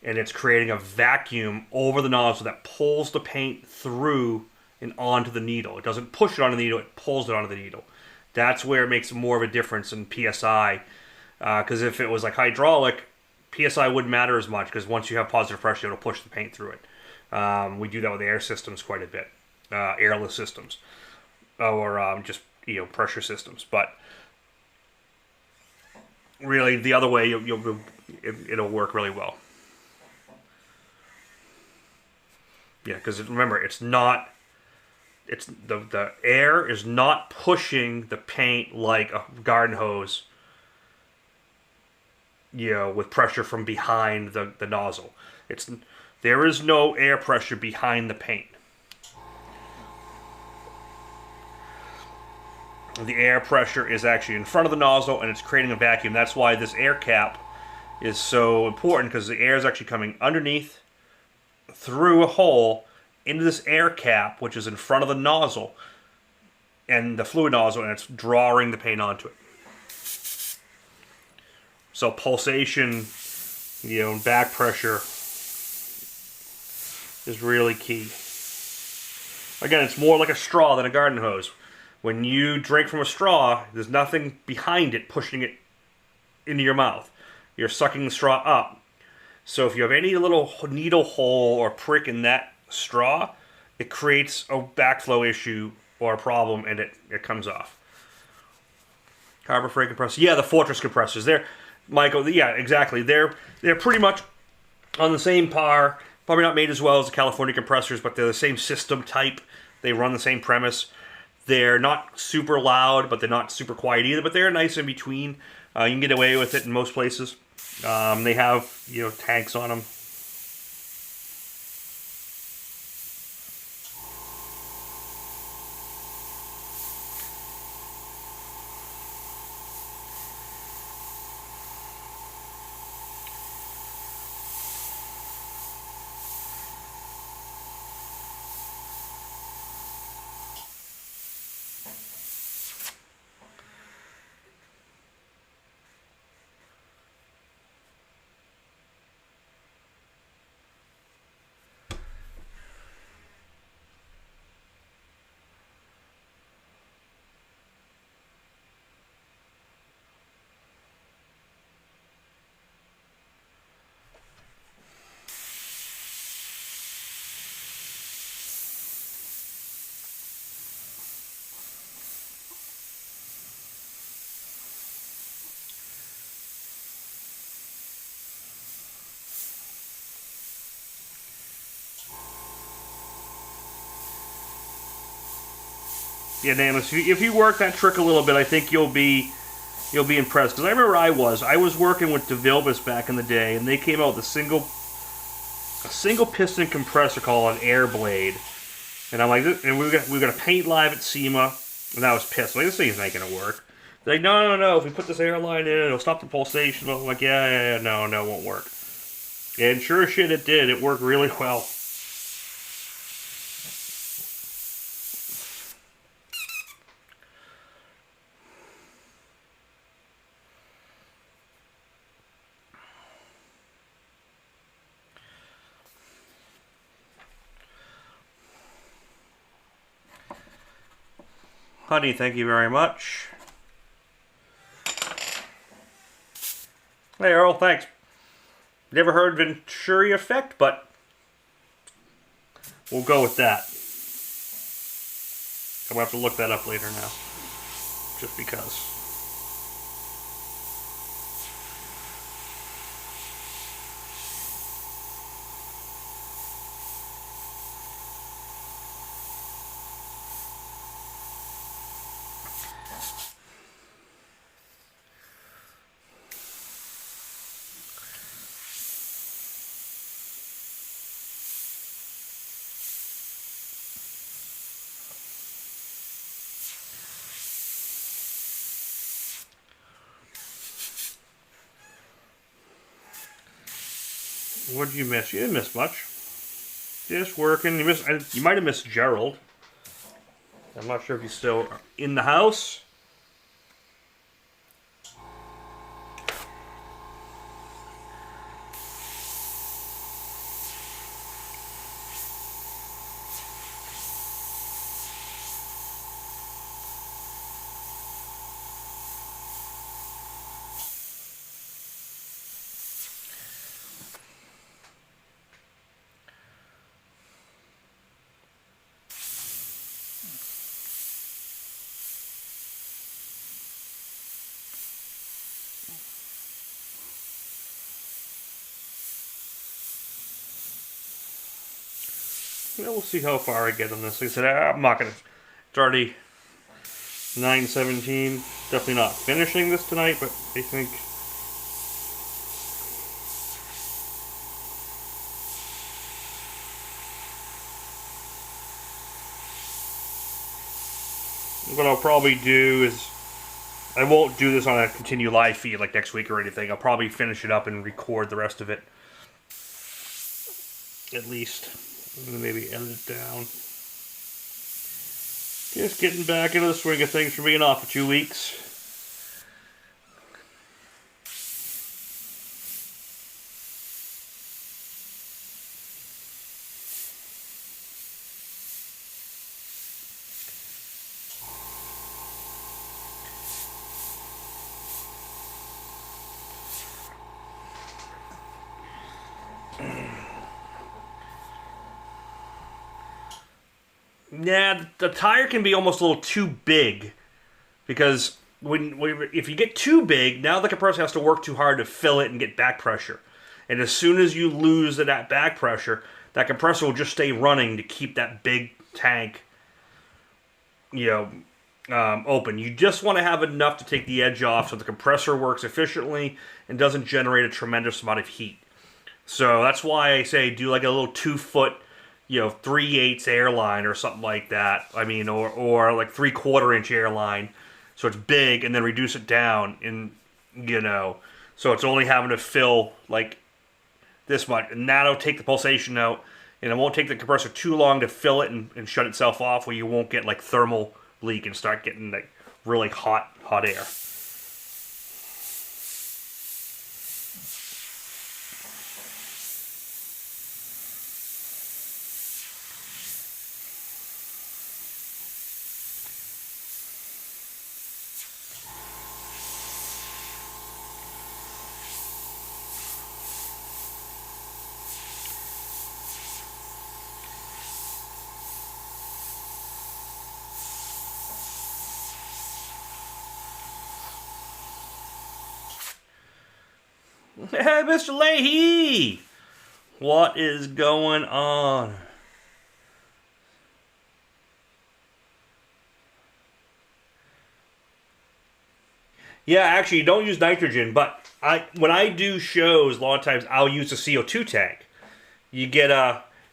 and it's creating a vacuum over the nozzle that pulls the paint through and onto the needle. It doesn't push it onto the needle, it pulls it onto the needle. That's where it makes more of a difference in PSI, because if it was like hydraulic, PSI wouldn't matter as much, because once you have positive pressure, it'll push the paint through it. We do that with air systems quite a bit, airless systems, or just pressure systems. But really, the other way, it'll work really well. Yeah, because remember, the air is not pushing the paint like a garden hose, with pressure from behind the nozzle. There is no air pressure behind the paint. The air pressure is actually in front of the nozzle, and it's creating a vacuum. That's why this air cap is so important, because the air is actually coming underneath, through a hole, into this air cap, which is in front of the nozzle, and the fluid nozzle, and it's drawing the paint onto it. So pulsation, and back pressure is really key. Again, it's more like a straw than a garden hose. When you drink from a straw, there's nothing behind it pushing it into your mouth. You're sucking the straw up. So if you have any little needle hole or prick in that straw, it creates a backflow issue or a problem, and it comes off. Harbor Freight compressors. Yeah, the Fortress compressors. Michael, yeah, exactly. They're pretty much on the same par. Probably not made as well as the California compressors, but they're the same system type. They run the same premise. They're not super loud, but they're not super quiet either. But they're nice in between. You can get away with it in most places. They have tanks on them. Yeah, Namus, if you work that trick a little bit, I think you'll be impressed. Because I remember I was working with DeVilbiss back in the day, and they came out with a single piston compressor called an Airblade. And I'm like, and we were gonna paint live at SEMA, and I was pissed. Like, this thing's not gonna work. They're like, no. If we put this airline in, it'll stop the pulsation. I'm like, yeah, no, it won't work. And sure as shit, it did. It worked really well. Honey, thank you very much. Hey, Earl, thanks. Never heard Venturi effect, but we'll go with that. I'm going to have to look that up later now. Just because. What did you miss? You didn't miss much. Just working. You might have missed Gerald. I'm not sure if he's still in the house. We'll see how far I get on this. Like I said, I'm not going to... It's already 9:17. Definitely not finishing this tonight, but I think... What I'll probably do is... I won't do this on a continued live feed like next week or anything. I'll probably finish it up and record the rest of it. At least. Maybe edit it down. Just getting back into the swing of things for being off for 2 weeks. Yeah, the tire can be almost a little too big, because if you get too big, now the compressor has to work too hard to fill it and get back pressure. And as soon as you lose that back pressure, that compressor will just stay running to keep that big tank, open. You just want to have enough to take the edge off so the compressor works efficiently and doesn't generate a tremendous amount of heat. So that's why I say do like a little 2-foot 3/8 airline or something like that. I mean, or like 3/4 inch airline, so it's big, and then reduce it down, and so it's only having to fill like this much, and that'll take the pulsation out, and it won't take the compressor too long to fill it and shut itself off, where you won't get like thermal leak and start getting like really hot air. Hey, Mr. Leahy! What is going on? Yeah, actually, you don't use nitrogen, but when I do shows, a lot of times I'll use a CO2 tank. You get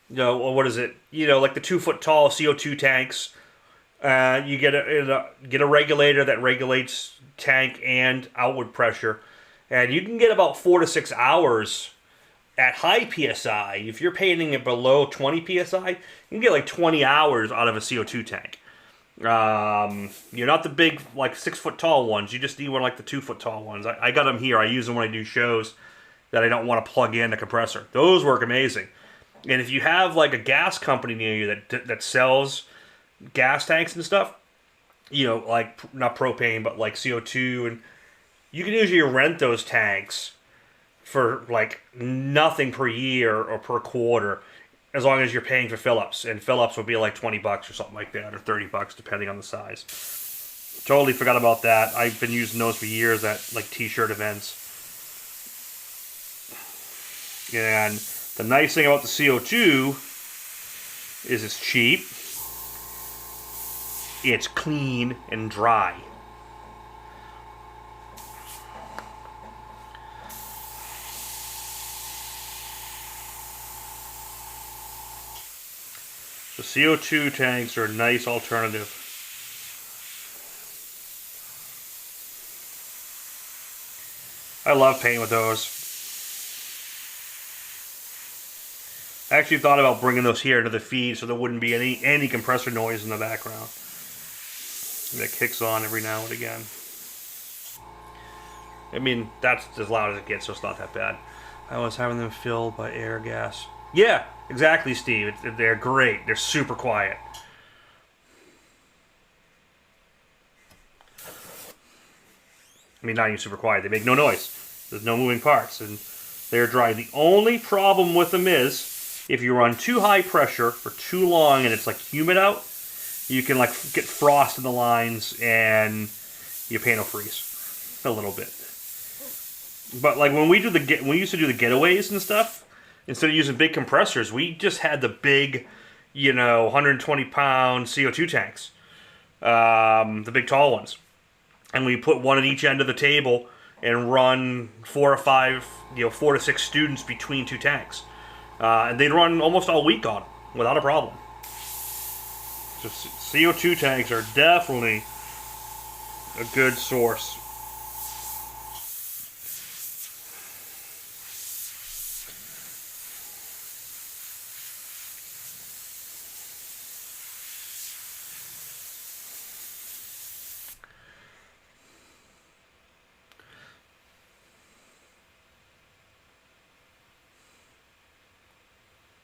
what is it? Like the 2-foot tall CO2 tanks. You get a regulator that regulates tank and outward pressure. And you can get about 4 to 6 hours at high PSI. If you're painting it below 20 PSI, you can get like 20 hours out of a CO2 tank. You're not the big, like 6-foot tall ones. You just need one like the 2-foot tall ones. I got them here. I use them when I do shows that I don't want to plug in the compressor. Those work amazing. And if you have like a gas company near you that sells gas tanks and stuff, like not propane, but like CO2, and you can usually rent those tanks for like nothing per year or per quarter, as long as you're paying for fill-ups, and fill-ups would be like $20 or something like that, or $30 depending on the size. Totally forgot about that. I've been using those for years at like t-shirt events. And the nice thing about the CO2 is it's cheap, it's clean and dry. The CO2 tanks are a nice alternative. I love painting with those. I actually thought about bringing those here to the feed so there wouldn't be any compressor noise in the background. That kicks on every now and again. I mean, that's as loud as it gets, so it's not that bad. I was having them filled by air gas. Yeah, exactly, Steve. They're great. They're super quiet. I mean, not even super quiet. They make no noise. There's no moving parts, and they're dry. The only problem with them is if you run too high pressure for too long and it's like humid out, you can like get frost in the lines and your paint will freeze a little bit. But like when we used to do the getaways and stuff, instead of using big compressors, we just had the big, 120-pound CO2 tanks, the big tall ones, and we put one at each end of the table and run 4 to 6 students between 2 tanks, and they'd run almost all week on them without a problem. So CO2 tanks are definitely a good source.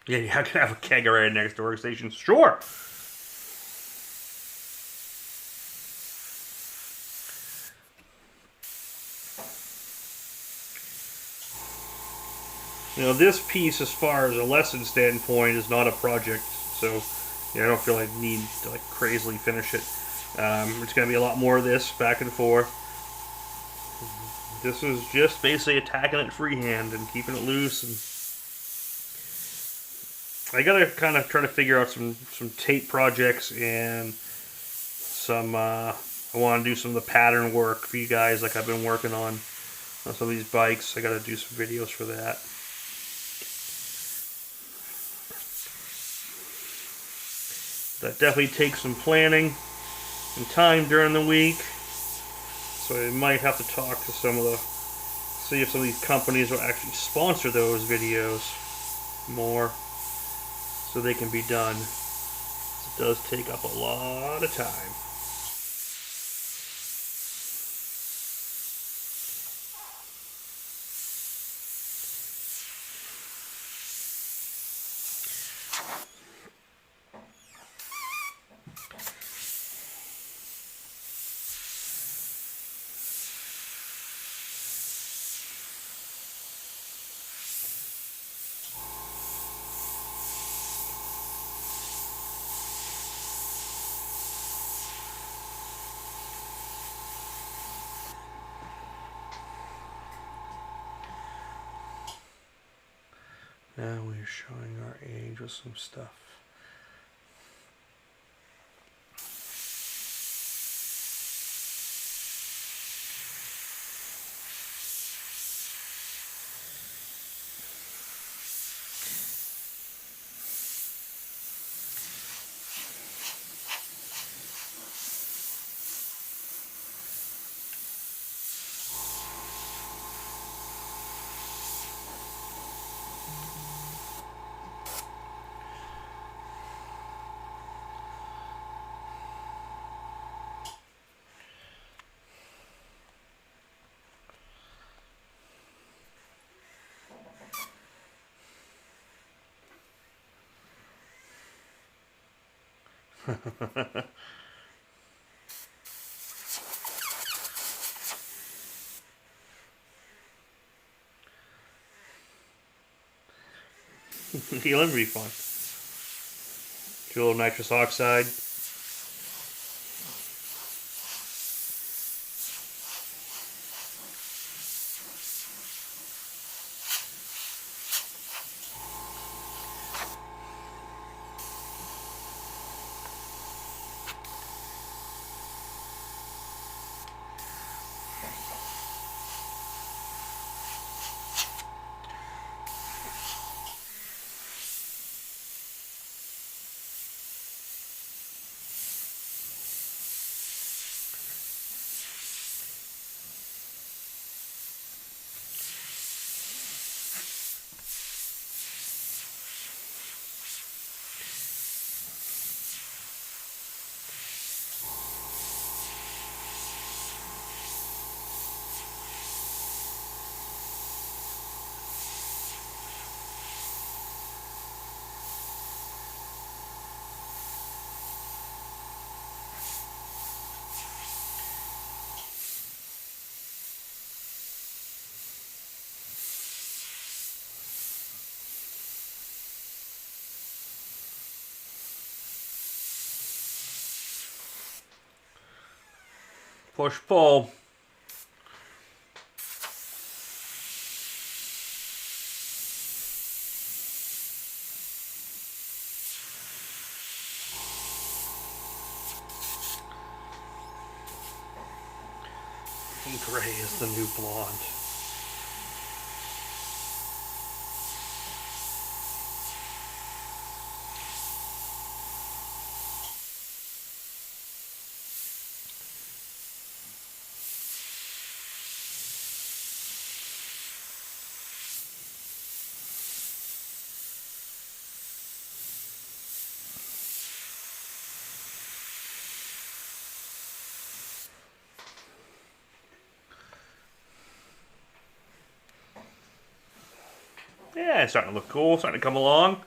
Yeah, I could have a kegerator next to workstation. Sure. This piece, as far as a lesson standpoint, is not a project, so I don't feel I need to like crazily finish it. It's going to be a lot more of this back and forth. This is just basically attacking it freehand and keeping it loose. And I gotta kind of try to figure out some tape projects and some. I want to do some of the pattern work for you guys, like I've been working on some of these bikes. I gotta do some videos for that. That definitely takes some planning and time during the week. So I might have to talk to see if some of these companies will actually sponsor those videos more so they can be done. It does take up a lot of time. Now we're showing our age with some stuff. Healing would be fun. Do a little nitrous oxide. Push, pull. Gray is the new blonde. Yeah, it's starting to look cool, starting to come along.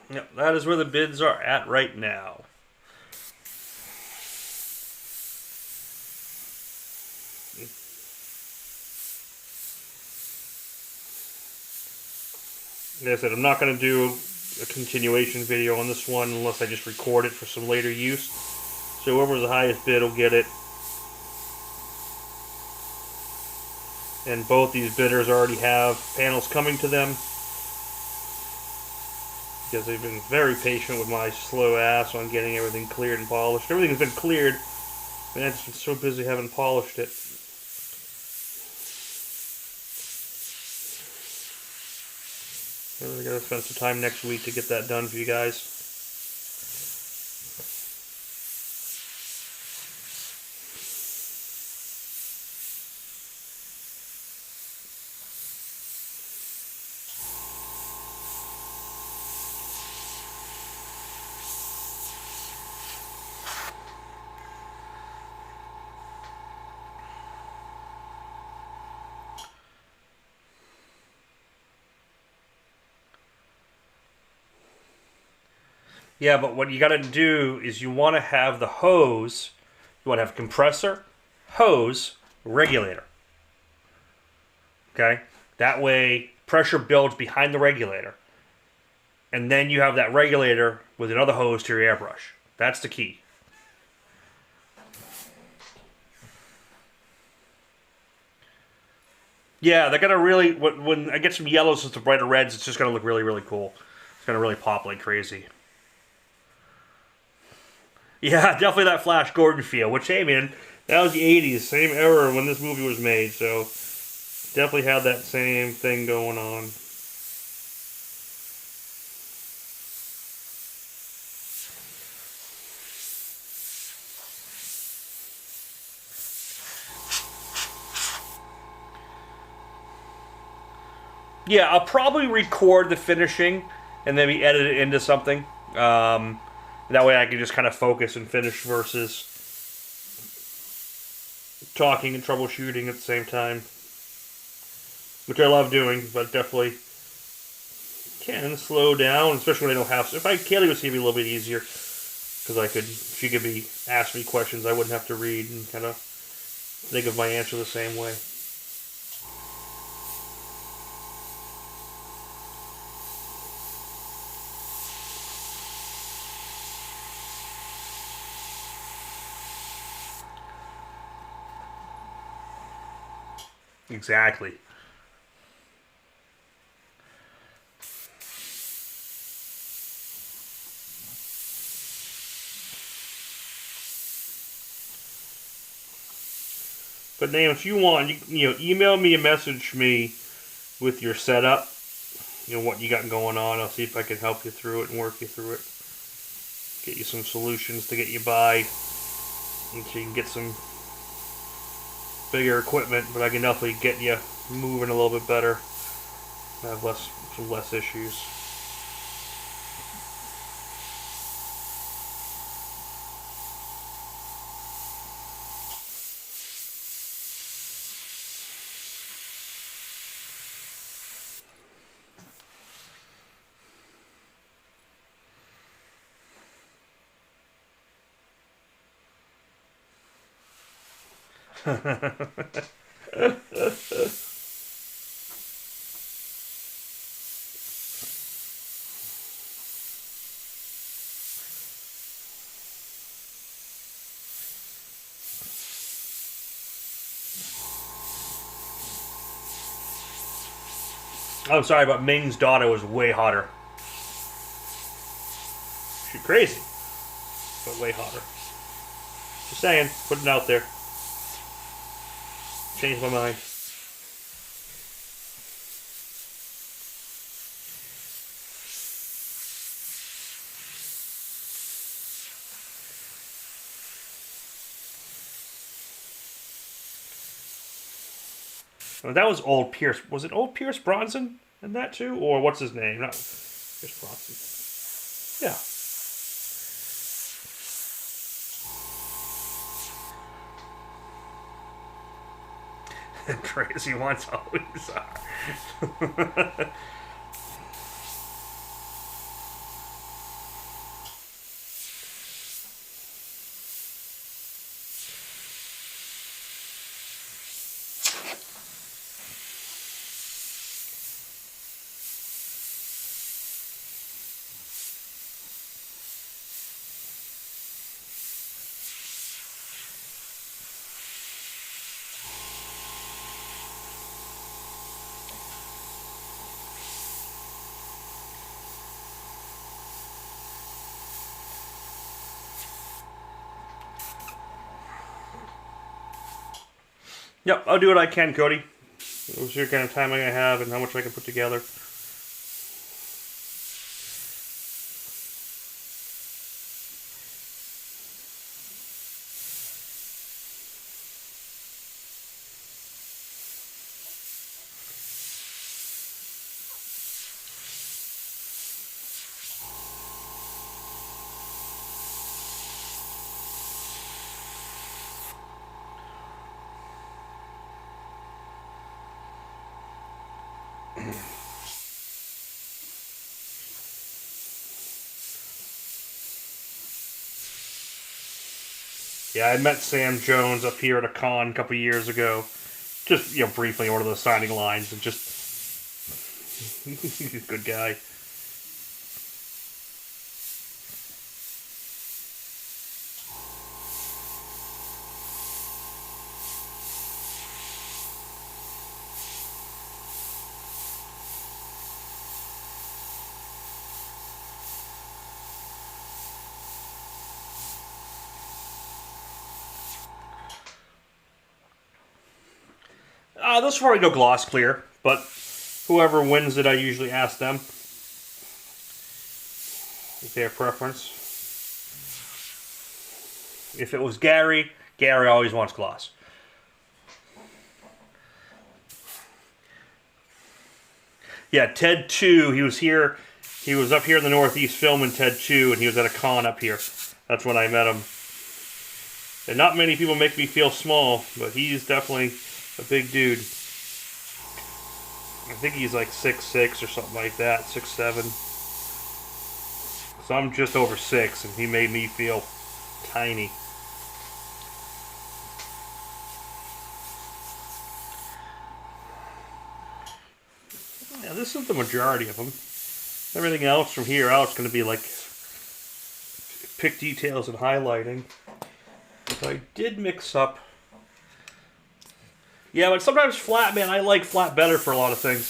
Yep, that is where the bids are at right now. Like I said, I'm not going to do a continuation video on this one unless I just record it for some later use. So whoever's the highest bid will get it. And both these bidders already have panels coming to them. because they've been very patient with my slow ass on getting everything cleared and polished. Everything's been cleared, man, I've been so busy having polished it. I really gotta spend some time next week to get that done for you guys. Yeah, but what you got to do is you want to have the hose, you want to have compressor, hose, regulator. Okay? That way, pressure builds behind the regulator. And then you have that regulator with another hose to your airbrush. That's the key. Yeah, they're going to really, when I get some yellows with the brighter reds, it's just going to look really, really cool. It's going to really pop like crazy. Yeah, definitely that Flash Gordon feel. Which, hey, man, that was the 80s, same era when this movie was made, so definitely had that same thing going on. Yeah, I'll probably record the finishing and maybe edit it into something. That way I can just kind of focus and finish versus talking and troubleshooting at the same time. Which I love doing, but definitely can slow down, especially when I don't have... If Kaylee was here, it'd be a little bit easier. Because she could be ask me questions I wouldn't have to read and kind of think of my answer the same way. Exactly. But Nam, if you want, you know, email me and message me with your setup. You know, what you got going on. I'll see if I can help you through it and work you through it. Get you some solutions to get you by. And so you can get some bigger equipment, but I can definitely get you moving a little bit better. Have some less issues. I'm sorry, but Ming's daughter was way hotter. She's crazy, but way hotter. Just saying, putting it out there. Changed my mind. Oh, that was old Pierce. Was it old Pierce Bronson in that too? Or what's his name? Not Pierce Bronson. Yeah. Crazy ones always are. Yep, I'll do what I can, Cody. We'll see what kind of time I have and how much I can put together. Yeah, I met Sam Jones up here at a con a couple years ago. Just, you know, briefly one of those signing lines, and just he's a good guy. This will probably go gloss clear, but whoever wins it, I usually ask them their preference. If it was Gary, Gary always wants gloss. Yeah, Ted 2, he was here. He was up here in the Northeast filming Ted 2, and he was at a con up here. That's when I met him. And not many people make me feel small, but he's definitely a big dude. I think he's like 6'6" or something like that, 6'7". So I'm just over 6, and he made me feel tiny. Yeah, this is the majority of them. Everything else from here out is going to be like pick details and highlighting. So I did mix up. Yeah, but sometimes flat, man, I like flat better for a lot of things.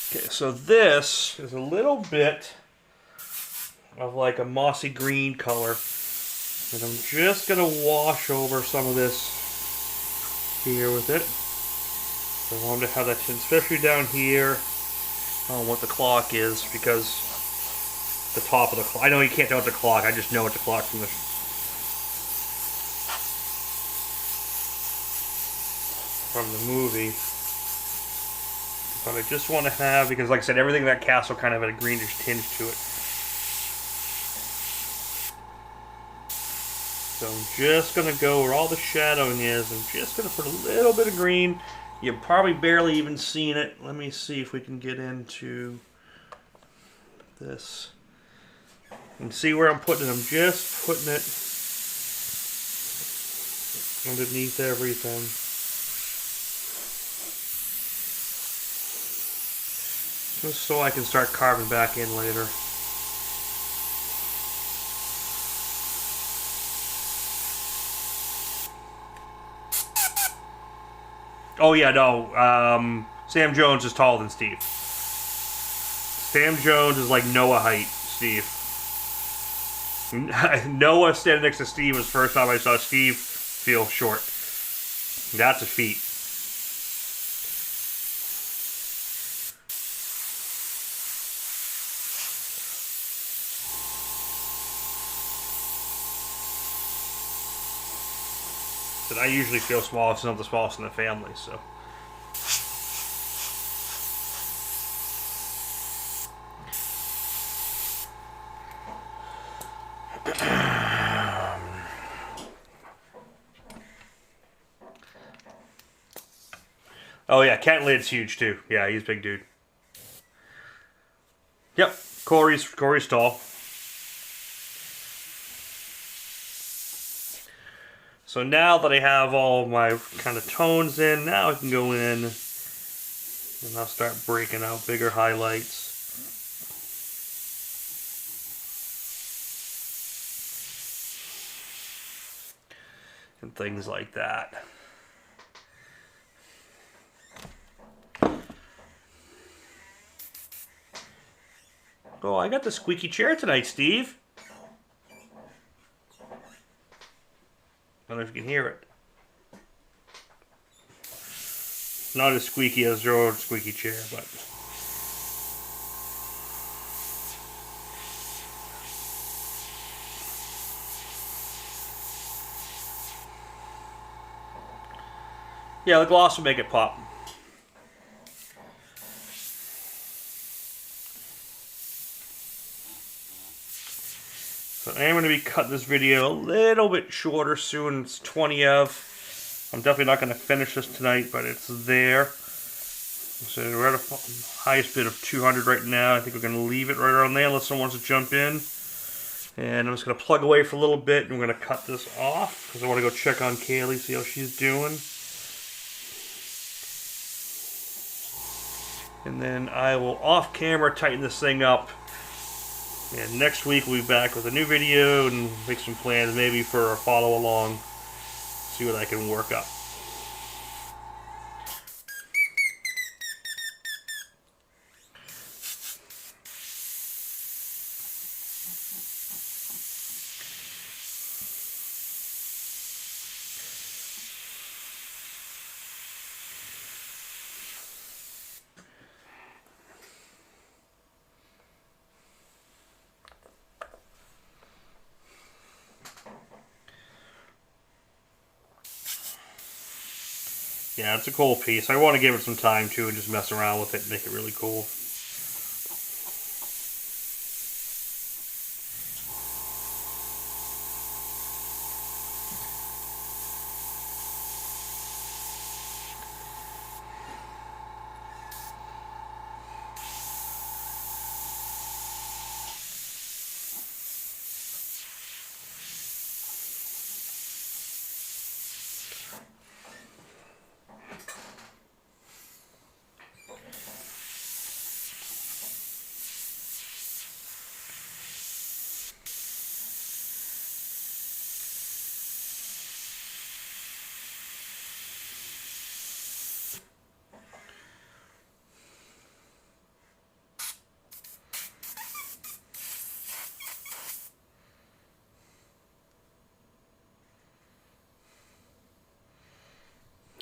Okay, so this is a little bit of like a mossy green color. And I'm just going to wash over some of this here with it. So I wanted to have that, especially down here. I don't know what the clock is, because the top of the clock. I know you can't tell it's a clock, I just know it's a clock from the movie. But I just want to have, because like I said, everything in that castle kind of had a greenish tinge to it. So I'm just going to go where all the shadowing is. I'm just going to put a little bit of green. You've probably barely even seen it. Let me see if we can get into this. And see where I'm putting it. I'm just putting it underneath everything. Just so I can start carving back in later. Oh yeah, no. Sam Jones is taller than Steve. Sam Jones is like Noah height, Steve. Noah standing next to Steve was the first time I saw Steve feel short. That's a feat. But I usually feel smallest, not the smallest in the family, so. Oh yeah, Cat Lid's huge too. Yeah, he's a big dude. Yep, Corey's tall. So now that I have all my kind of tones in, now I can go in and I'll start breaking out bigger highlights. And things like that. Oh, I got the squeaky chair tonight, Steve. I don't know if you can hear it. Not as squeaky as their old squeaky chair, but... yeah, the gloss will make it pop. So I am going to be cutting this video a little bit shorter soon. It's 20 of. I'm definitely not going to finish this tonight, but it's there. So we're at a highest bid of 200 right now. I think we're going to leave it right around there unless someone wants to jump in. And I'm just going to plug away for a little bit, and we're going to cut this off because I want to go check on Kaylee, see how she's doing. And then I will off camera tighten this thing up. And next week we'll be back with a new video and make some plans maybe for a follow along. See what I can work up. Yeah, it's a cool piece. I want to give it some time too and just mess around with it and make it really cool.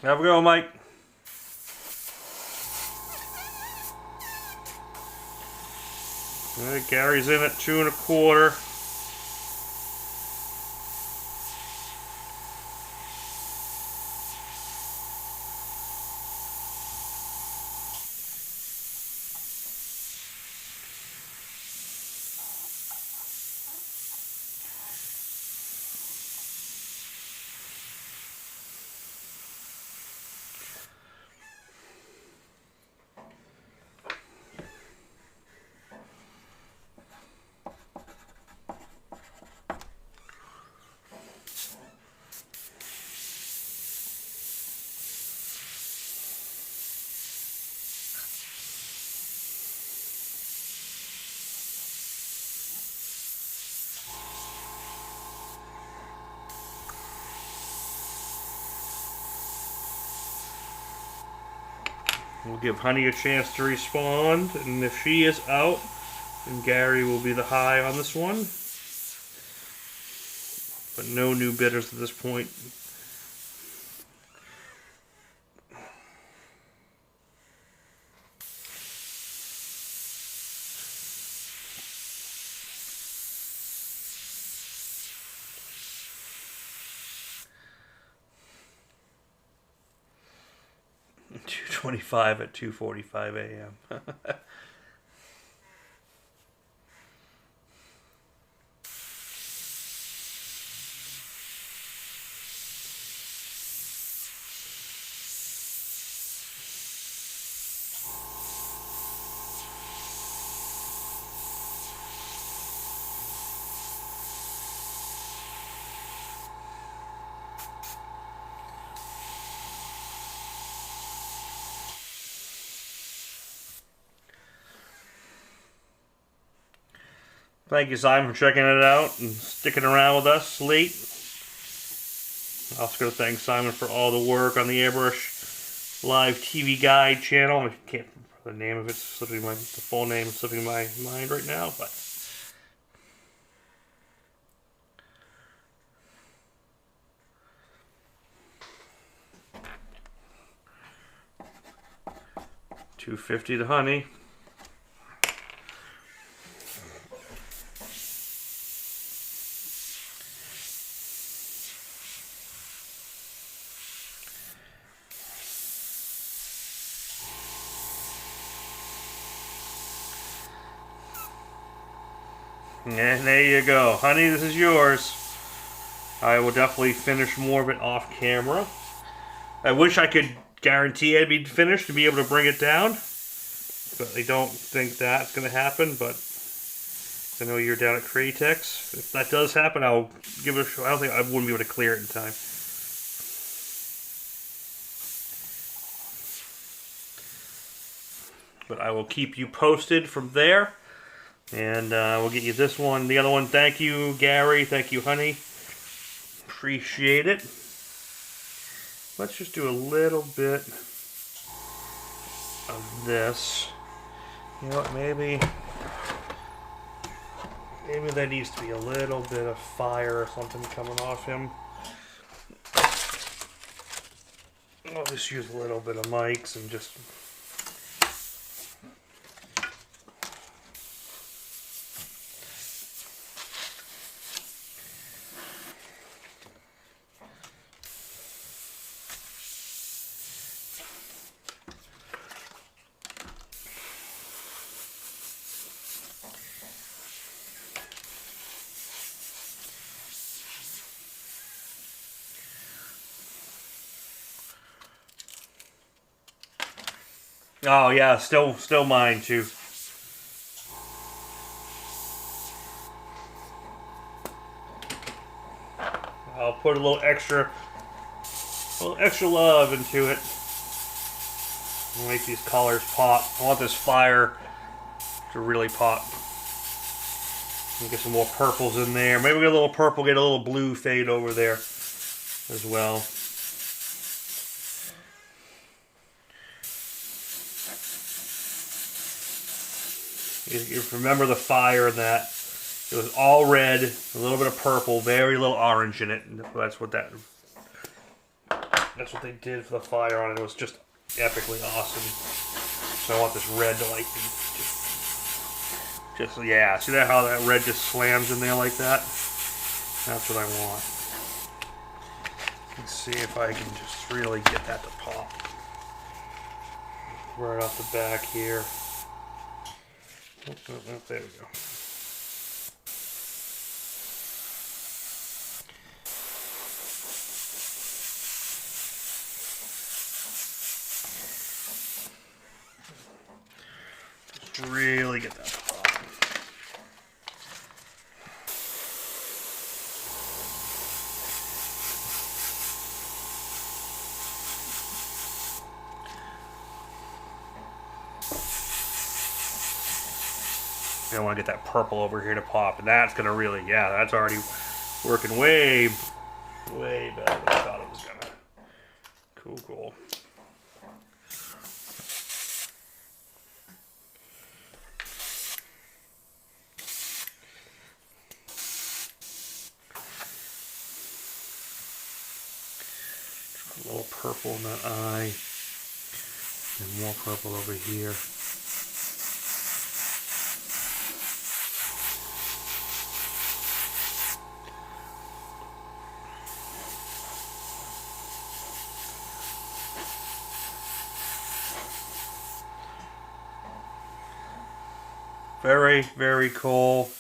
Have a go, Mike. Alright, Gary's in at 2 1/4. We'll give Honey a chance to respond, and if she is out, then Gary will be the high on this one. But no new bidders at this point. $2.25 at 2:45 a.m. Thank you, Simon, for checking it out and sticking around with us late. Also going to thank Simon for all the work on the Airbrush Live TV Guide channel. I can't remember the name of it, slipping the full name is slipping my mind right now, but $2.50 to honey. And there you go. Honey, this is yours. I will definitely finish more of it off camera. I wish I could guarantee I'd be finished to be able to bring it down. But I don't think that's going to happen. But I know you're down at Createx. If that does happen, I'll give it a shot. I don't think I wouldn't be able to clear it in time. But I will keep you posted from there. And we'll get you this one. The other one, thank you, Gary. Thank you, honey. Appreciate it. Let's just do a little bit of this. You know what, maybe there needs to be a little bit of fire or something coming off him. I'll just use a little bit of mics and just... Oh yeah, still mine too. I'll put a little extra love into it. I'll make these colors pop. I want this fire to really pop. Get some more purples in there. Maybe we get a little purple, get a little blue fade over there as well. You remember the fire in that. It was all red, a little bit of purple, very little orange in it. And that's what they did for the fire on it. It was just epically awesome. So I want this red to like be just yeah. See that how that red just slams in there like that? That's what I want. Let's see if I can just really get that to pop. Right off the back here. Oh, there we go. Just really get that to pop. I want to get that purple over here to pop, and that's going to really, yeah, that's already working way better than I thought it was going to. Cool. Just a little purple in that eye, and more purple over here. Very, very cool.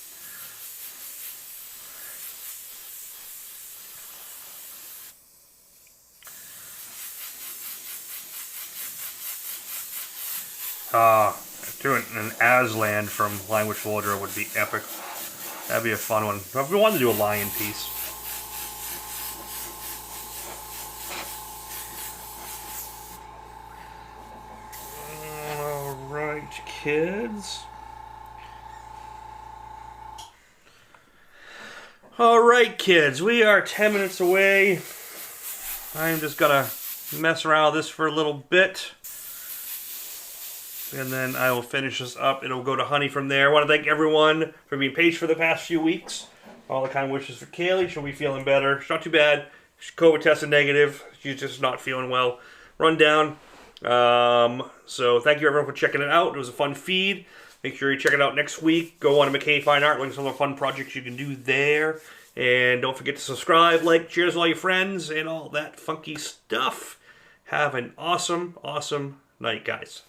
Doing an Aslan from Language Wardrobe would be epic. That'd be a fun one. We wanted to do a lion piece. Alright, kids. Alright, kids, we are 10 minutes away. I'm just gonna mess around with this for a little bit. And then I will finish this up. It'll go to honey from there. I want to thank everyone for being patient for the past few weeks. All the kind wishes for Kaylee. She'll be feeling better. She's not too bad. She's COVID tested negative. She's just not feeling well. Run down. So thank you everyone for checking it out. It was a fun feed. Make sure you check it out next week. Go on to McKay Fine Art. Look at some of the fun projects you can do there. And don't forget to subscribe, like, share with all your friends, and all that funky stuff. Have an awesome, awesome night, guys.